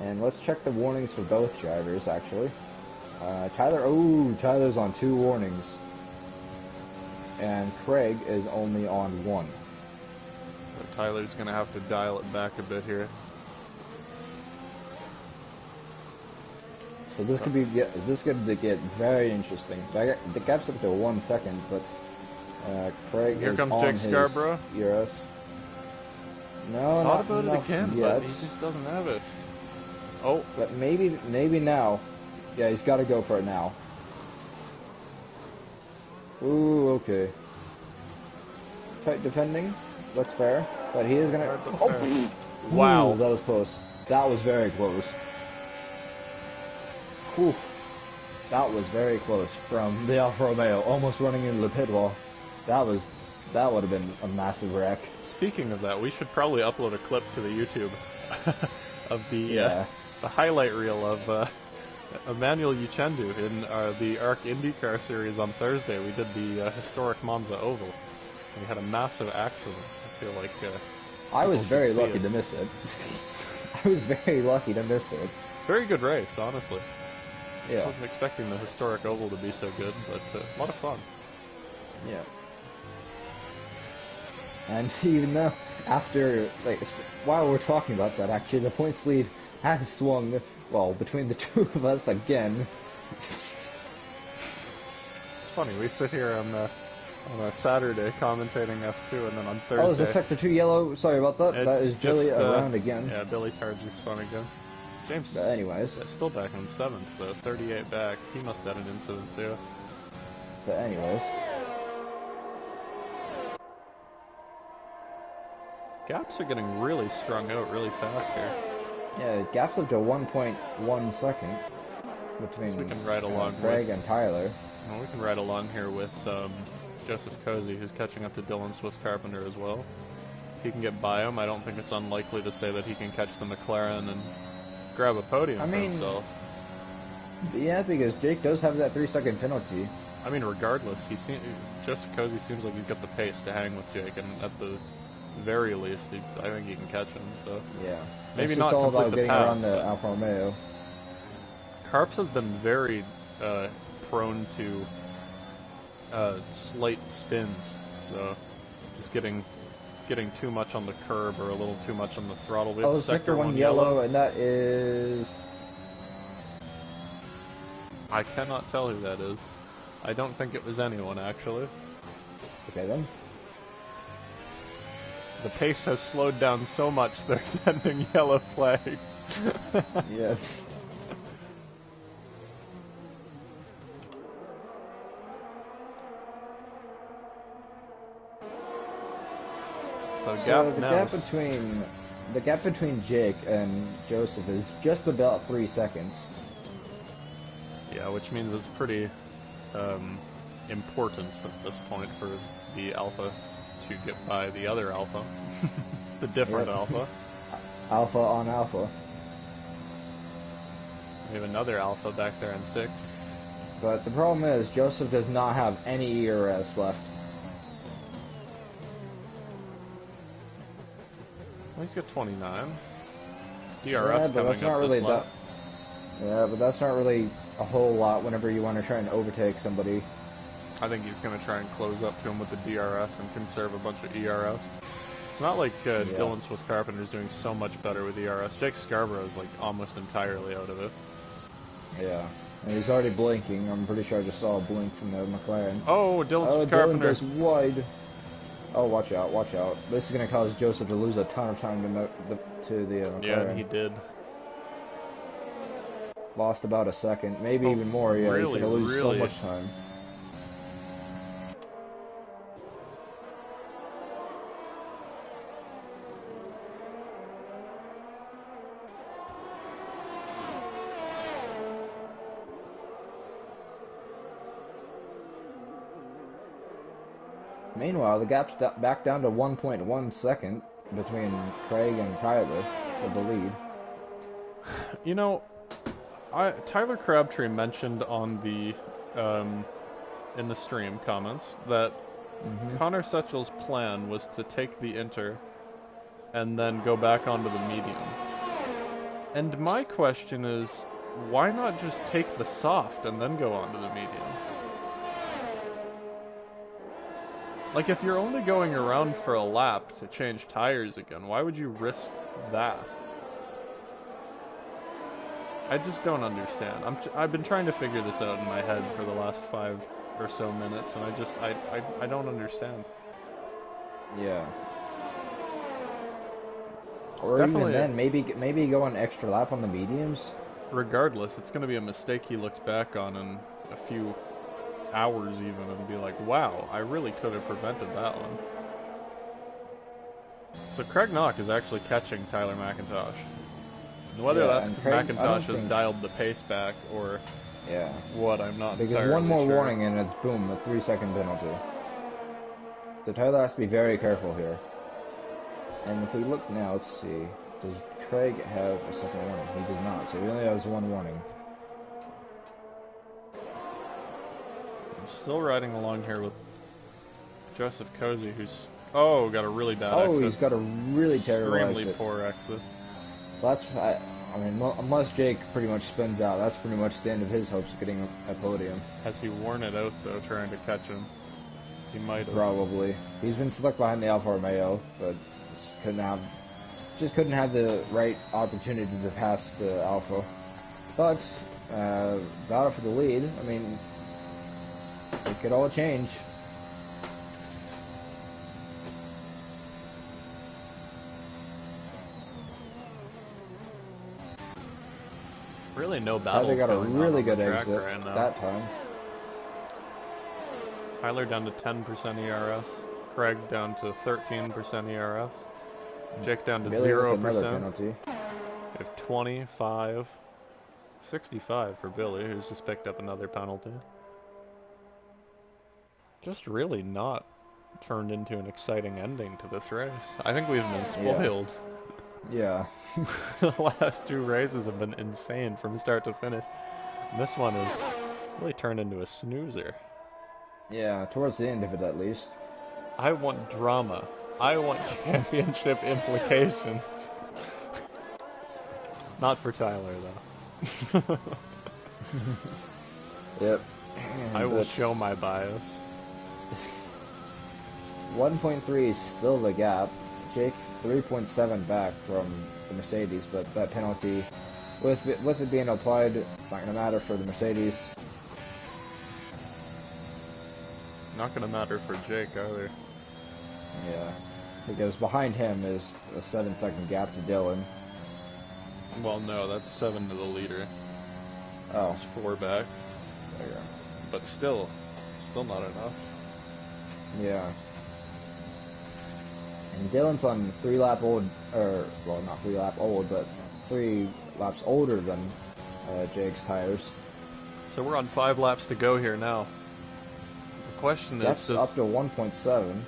And let's check the warnings for both drivers, actually. Tyler's on 2 warnings. And Craig is only on 1. So Tyler's going to have to dial it back a bit here. So this could get very interesting. The gap's up to 1 second, but Craig here is comes on Jake his Scarborough. ERS. No, thought about it again, yet. but he just doesn't have it. Oh, but maybe now. Yeah, he's got to go for it now. Ooh, okay. Tight defending. That's fair. But he is gonna. Oh, wow, that was close. That was very close. Whew. That was very close from the Alfa Romeo, almost running into the pit wall. That would have been a massive wreck. Speaking of that, we should probably upload a clip to the YouTube of the highlight reel of Emmanuel Uchendu in the ARC IndyCar series on Thursday. We did the historic Monza Oval. We had a massive accident. I feel like I was very lucky to miss it. I was very lucky to miss it. Very good race, honestly. Yeah. I wasn't expecting the historic oval to be so good, but a lot of fun. Yeah. And even though, while we're talking about that, actually, the points lead has swung, well, between the two of us again. It's funny, we sit here on a Saturday commentating F2, and then on Thursday... Oh, is this Sector 2 yellow? Sorry about that. That is Billy around again. Yeah, Billy Targi spun again. James, but anyways, still back in 7th, though. 38 back. He must have had an incident, too. But anyways... Gaps are getting really strung out really fast here. Yeah, gaps up to 1.1 second between so we can ride along Craig and Tyler. Well, we can ride along here with Joseph Cozy, who's catching up to Dylan Swiss Carpenter as well. If he can get by him, I don't think it's unlikely to say that he can catch the McLaren and grab a podium for himself. Yeah, because Jake does have that 3-second penalty. I mean, regardless, Joseph Cozy seems like he's got the pace to hang with Jake, and at the very least, I think he can catch him. So yeah, maybe it's not just all about the getting pass, around the Alfa Romeo. Carps has been very prone to slight spins, so just getting too much on the curb or a little too much on the throttle. We have Sector 1 yellow, and that is... I cannot tell who that is. I don't think it was anyone, actually. Okay, then. The pace has slowed down so much they're sending yellow flags. Yeah. So the gap between Jake and Joseph is just about 3 seconds. Yeah, which means it's pretty important at this point for the Alpha to get by the other Alpha, the different Alpha. Alpha on Alpha. We have another Alpha back there in 6th. But the problem is, Joseph does not have any ERS left. Well, he's got 29. DRS yeah, coming up this lap. Yeah, but that's not really a whole lot whenever you want to try and overtake somebody. I think he's going to try and close up to him with the DRS and conserve a bunch of ERS. It's not like Dylan Swiss Carpenter's doing so much better with the RS. Jake Scarborough's like almost entirely out of it. Yeah. And he's already blinking. I'm pretty sure I just saw a blink from the McLaren. Oh, Dylan Swiss Dylan Carpenter. goes wide. Oh, watch out, watch out. This is going to cause Joseph to lose a ton of time to the McLaren. Yeah, he did. Lost about a second, maybe even more. Yeah, really, he's going to lose really? so much time. Meanwhile, the gap's back down to 1.1 second between Craig and Tyler for the lead. You know, Tyler Crabtree mentioned on the in the stream comments that Connor Setchel's plan was to take the inter and then go back onto the medium. And my question is, why not just take the soft and then go onto the medium? Like, if you're only going around for a lap to change tires again, why would you risk that? I just don't understand. I've been trying to figure this out in my head for the last 5 or so minutes, and I don't understand. Yeah. It's Or definitely even then, maybe go an extra lap on the mediums. Regardless, it's going to be a mistake he looks back on in a few hours even, and be like, wow, I really could have prevented that one. So Craig Knock is actually catching Tyler McIntosh. And whether that's because McIntosh has dialed the pace back or what, I'm not entirely sure. Because one more warning and it's boom, a 3-second penalty. So Tyler has to be very careful here. And if we look now, let's see, does Craig have a second warning? He does not, so he only has one warning. I'm still riding along here with Joseph Cozy, who's got a really bad exit. Oh, he's got a really terrible exit. Extremely poor exit. That's, I mean, unless Jake pretty much spins out, that's pretty much the end of his hopes of getting a podium. Has he worn it out, though, trying to catch him? He might have. Probably. He's been stuck behind the Alfa Romeo, but just couldn't have the right opportunity to pass the Alfa. But, got it for the lead. I mean, it could all change. Really no battles Tyler got a going really on good the track exit right now. that time. Tyler down to 10% ERS. Craig down to 13% ERS. Jake down to Billy 0%. with another penalty. We have 25. 65 for Billy, who's just picked up another penalty. Just really not turned into an exciting ending to this race. I think we've been spoiled. Yeah. The last 2 races have been insane from start to finish. And this one has really turned into a snoozer. Yeah, towards the end of it at least. I want drama. I want championship implications. Not for Tyler, though. Yep. I will show my bias. 1.3 is still the gap. Jake 3.7 back from the Mercedes, but that penalty, with it being applied, it's not going to matter for the Mercedes. Not going to matter for Jake either. Yeah, because behind him is a 7-second gap to Dylan. Well, no, that's 7 to the leader. Oh. It's 4 back. There you go. But still not enough. Yeah. And Dylan's on 3 lap old, or, well, not 3 lap old, but 3 laps older than Jake's tires. So we're on 5 laps to go here now. The question is, That's up to 1.7.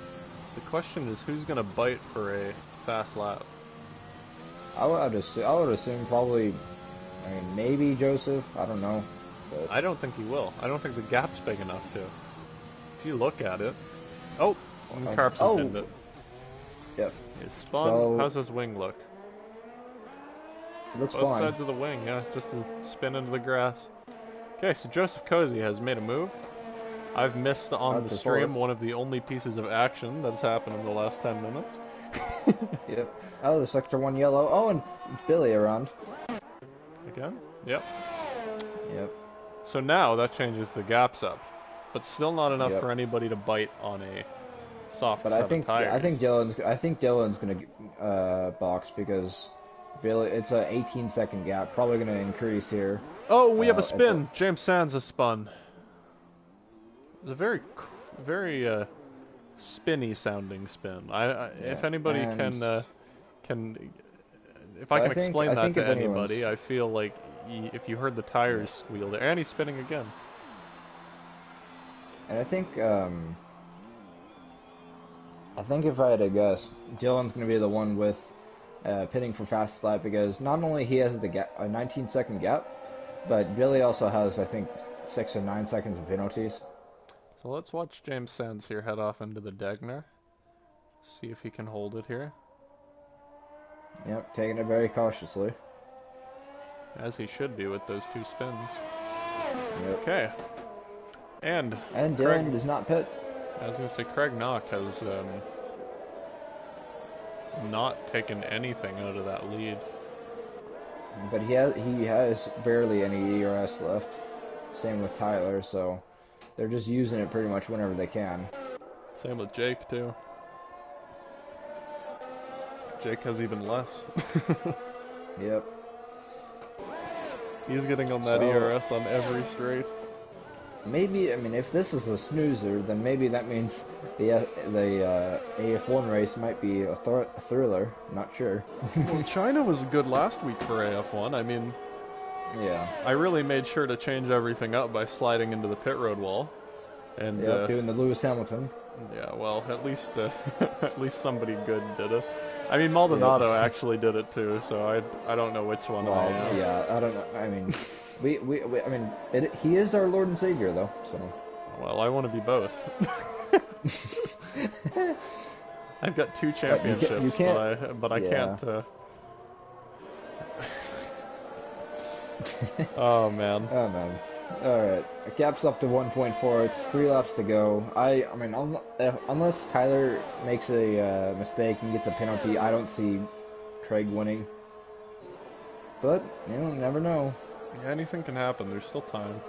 The question is, who's going to bite for a fast lap? I would assume probably, I mean, maybe Joseph, I don't know. But I don't think he will. I don't think the gap's big enough to. If you look at it. Oh! Carps has pinned it. Yep. He's spun. So, how's his wing look? Looks Both fine. sides of the wing, yeah, just to spin into the grass. Okay, so Joseph Cozy has made a move. I've missed on the stream one of the only pieces of action that's happened in the last 10 minutes. Yep. Oh, the sector 1 yellow. Oh, and Billy around. Again? Yep. Yep. So now that changes the gaps up, but still not enough Yep. for anybody to bite on a soft But set I think of tires. I think Dylan's gonna box because Billy. It's a 18-second gap. Probably gonna increase here. Oh, we have a at spin. James Sands has spun. It's a very spinny sounding spin. If anybody and can, if I can explain I that think to if anyone's anybody, I feel like if you heard the tires squeal there, and he's spinning again. and I think if I had to guess, Dylan's gonna be the one with pitting for fast lap because not only he has the gap, a 19-second gap, but Billy also has I think 6 or 9 seconds of penalties. So let's watch James Sands here head off into the Degner. See if he can hold it here. Yep, taking it very cautiously. As he should be with those two spins. Yep. Okay. And Dylan does not pit. I was going to say, Craig Knock has not taken anything out of that lead. But he has barely any ERS left. Same with Tyler, so they're just using it pretty much whenever they can. Same with Jake, too. Jake has even less. Yep. He's getting on that ERS on every straight. Maybe, I mean, if this is a snoozer, then maybe that means the AF1 race might be a thriller. Not sure. Well, China was good last week for AF1. I mean, yeah. I really made sure to change everything up by sliding into the pit road wall. And doing the Lewis Hamilton. Yeah, well, at least at least somebody good did it. I mean, Maldonado actually did it too, so I don't know which one I am. Yeah, I don't know. I mean, I mean, he is our Lord and Savior, though. So. Well, I want to be both. I've got 2 championships, but I can't. Oh man. Oh man. All right. Gap's up to 1.4. It's 3 laps to go. I mean, unless Tyler makes a mistake and gets a penalty, I don't see Craig winning. But you know, never know. Yeah, anything can happen. There's still time.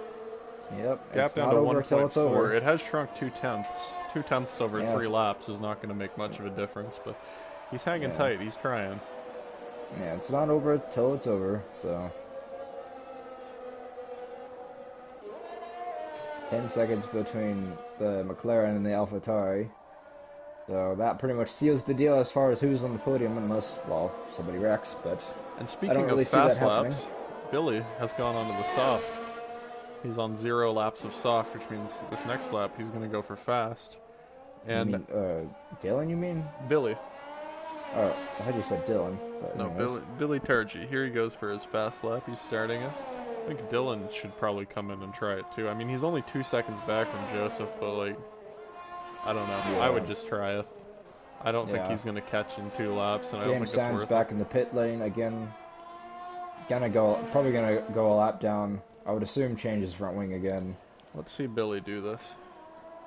Yep. Gap down to 1.4. It has shrunk 2 tenths. 2 tenths over 3 laps is not going to make much of a difference, but he's hanging tight. He's trying. Yeah, it's not over till it's over. So. 10 seconds between the McLaren and the AlphaTauri. So that pretty much seals the deal as far as who's on the podium, unless, well, somebody wrecks, but and speaking of fast laps, Billy has gone onto the soft. He's on 0 laps of soft, which means this next lap he's going to go for fast. And you mean, Dylan, you mean? Billy. Oh, I thought you said Dylan. No, Billy Turgey. Here he goes for his fast lap. He's starting it. I think Dylan should probably come in and try it too. I mean, he's only 2 seconds back from Joseph, but like, I don't know. Yeah. I would just try it. I don't think he's gonna catch in 2 laps, and I don't think it's worth it. James Sands back in the pit lane again. Probably gonna go a lap down. I would assume change his front wing again. Let's see Billy do this.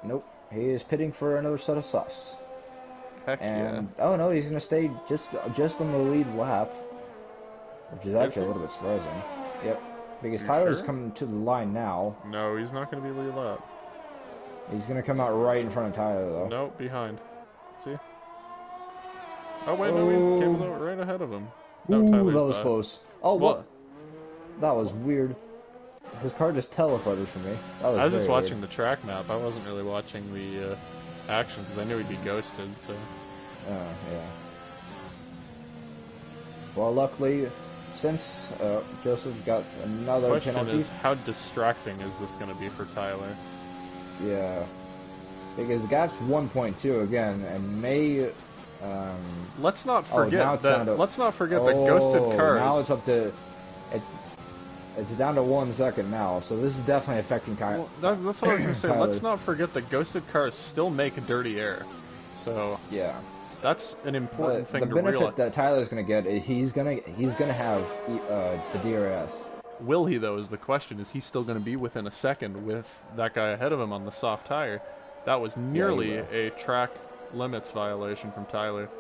Nope, he is pitting for another set of softs. Heck yeah. Oh no, he's gonna stay just on the lead lap, which is actually a little bit surprising. Yep. Because Tyler's coming to the line now. No, he's not going to be lead lap. He's going to come out right in front of Tyler, though. Nope, behind. See? Oh, wait, no, he came out right ahead of him. No, Ooh, that was close. Oh, what? That was weird. His car just teleported from me. I was just watching the track map. I wasn't really watching the action because I knew he'd be ghosted, so... Oh, yeah. Well, luckily... Since Joseph got another penalty. Is, how distracting is this going to be for Tyler? Yeah, because the gap's 1.2 again, and may. Let's not forget that. Let's not forget that ghosted cars. Now it's up to. It's down to 1 second now, so this is definitely affecting Tyler. Well, that's what I was going to say. Let's not forget that ghosted cars still make dirty air. So yeah. That's an important thing to realize. The benefit that Tyler's going to get is he's going to have the DRS. Will he, though, is the question. Is he still going to be within a second with that guy ahead of him on the soft tire? That was nearly a track limits violation from Tyler.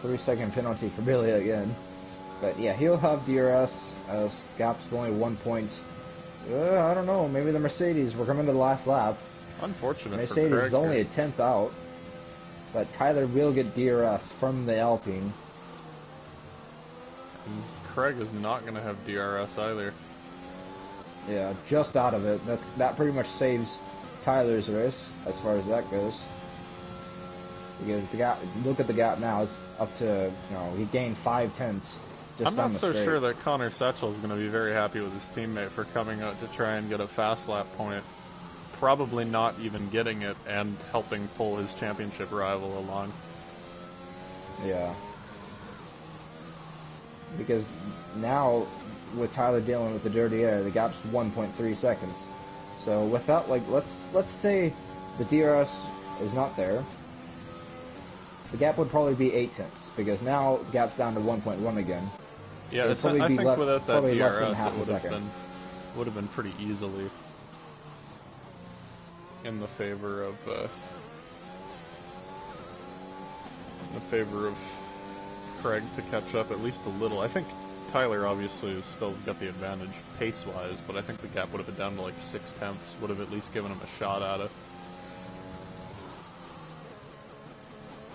3-second penalty for Billy again. But yeah, he'll have DRS as gap's only 1 point. I don't know, maybe the Mercedes, we're coming to the last lap. Unfortunate Mercedes for Craig is only a 10th out. But Tyler will get DRS from the Alpine. And Craig is not going to have DRS either. Yeah, just out of it. That pretty much saves Tyler's race as far as that goes. Because the gap, look at the gap now. It's up to, he gained 5 tenths. I'm not so sure that Connor Setchel is going to be very happy with his teammate for coming out to try and get a fast lap point. Probably not even getting it and helping pull his championship rival along. Yeah. Because now, with Tyler dealing with the dirty air, the gap's 1.3 seconds. So without, let's say the DRS is not there, the gap would probably be 8 tenths, because now the gap's down to 1.1 again. Yeah, I think without that DRS, it would have been pretty easily in the favor of Craig to catch up at least a little. I think Tyler obviously has still got the advantage pace-wise, but I think the gap would have been down to like 6 tenths, would have at least given him a shot at it.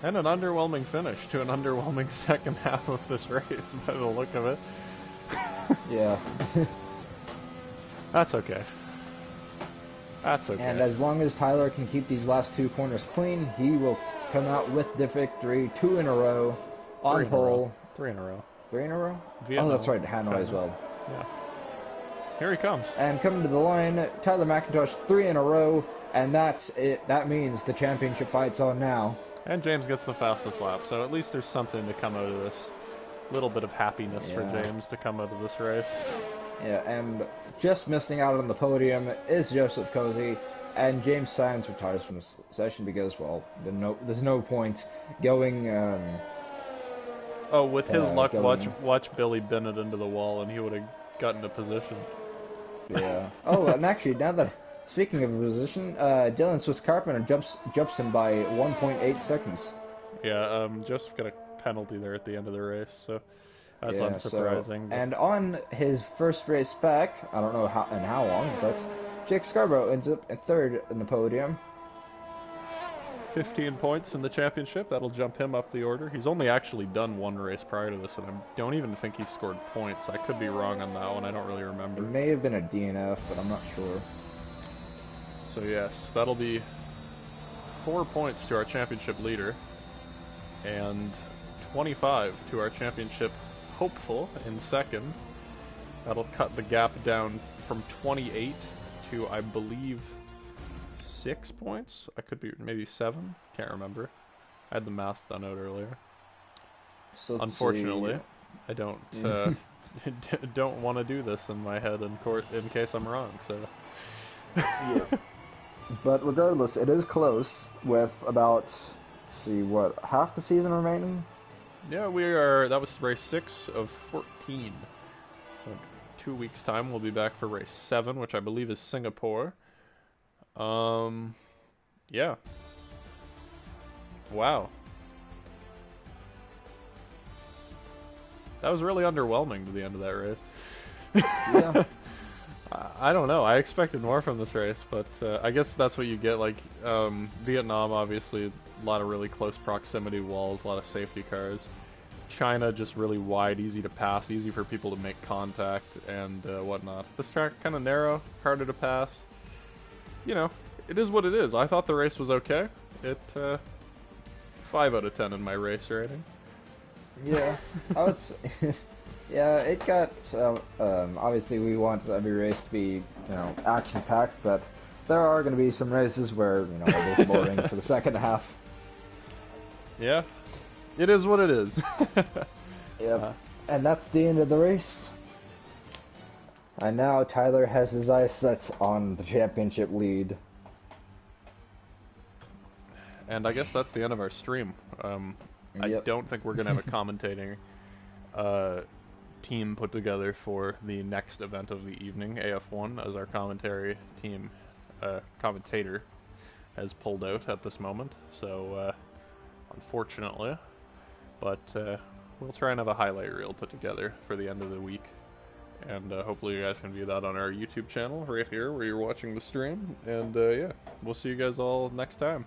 And an underwhelming finish to an underwhelming second half of this race, by the look of it. Yeah. That's okay. That's okay. And as long as Tyler can keep these last 2 corners clean, he will come out with the victory, 2 in a row, on pole. 3 in a row. 3 in a row? Vietnam, oh, that's right, Hanoi China. as well. Yeah. Here he comes. And coming to the line, Tyler McIntosh, 3 in a row, and that's it. That means the championship fight's on now. And James gets the fastest lap, so at least there's something to come out of this. Little bit of happiness for James to come out of this race. Yeah, and just missing out on the podium is Joseph Cozy, and James Sainz retires from the session because, well, there's no point going... with his luck, watch Billy bin it into the wall, and he would have gotten a position. Yeah. Oh, and actually, now that... Speaking of a position, Dylan Swiss Carpenter jumps him by 1.8 seconds. Yeah, Joseph got a penalty there at the end of the race, so that's unsurprising. And on his first race back, I don't know how long, but Jake Scarborough ends up in 3rd in the podium. 15 points in the championship, that'll jump him up the order. He's only actually done 1 race prior to this, and I don't even think he scored points. I could be wrong on that one, I don't really remember. It may have been a DNF, but I'm not sure. So yes, that'll be 4 points to our championship leader, and 25 to our championship hopeful in 2nd. That'll cut the gap down from 28 to, I believe, 6 points? I could be, maybe 7? Can't remember. I had the math done out earlier. So unfortunately, I don't don't want to do this in my head in case I'm wrong, so... Yeah. But regardless, it is close with about, half the season remaining? Yeah, that was race 6 of 14. So 2 weeks time we'll be back for race 7, which I believe is Singapore. Yeah. Wow. That was really underwhelming to the end of that race. Yeah. I don't know. I expected more from this race, but I guess that's what you get. Like, Vietnam, obviously, a lot of really close proximity walls, a lot of safety cars. China, just really wide, easy to pass, easy for people to make contact and whatnot. This track, kind of narrow, harder to pass. You know, it is what it is. I thought the race was okay. It 5 out of 10 in my race rating. Yeah, I would say... Yeah, it got, obviously we want every race to be, action-packed, but there are going to be some races where, it is boring for the second half. Yeah, it is what it is. Yep, and that's the end of the race. And now Tyler has his eyes set on the championship lead. And I guess that's the end of our stream. I don't think we're going to have a commentating team put together for the next event of the evening. AF1 as our commentary team But we'll try and have a highlight reel put together for the end of the week. And hopefully you guys can view that on our YouTube channel right here where you're watching the stream. And yeah, we'll see you guys all next time.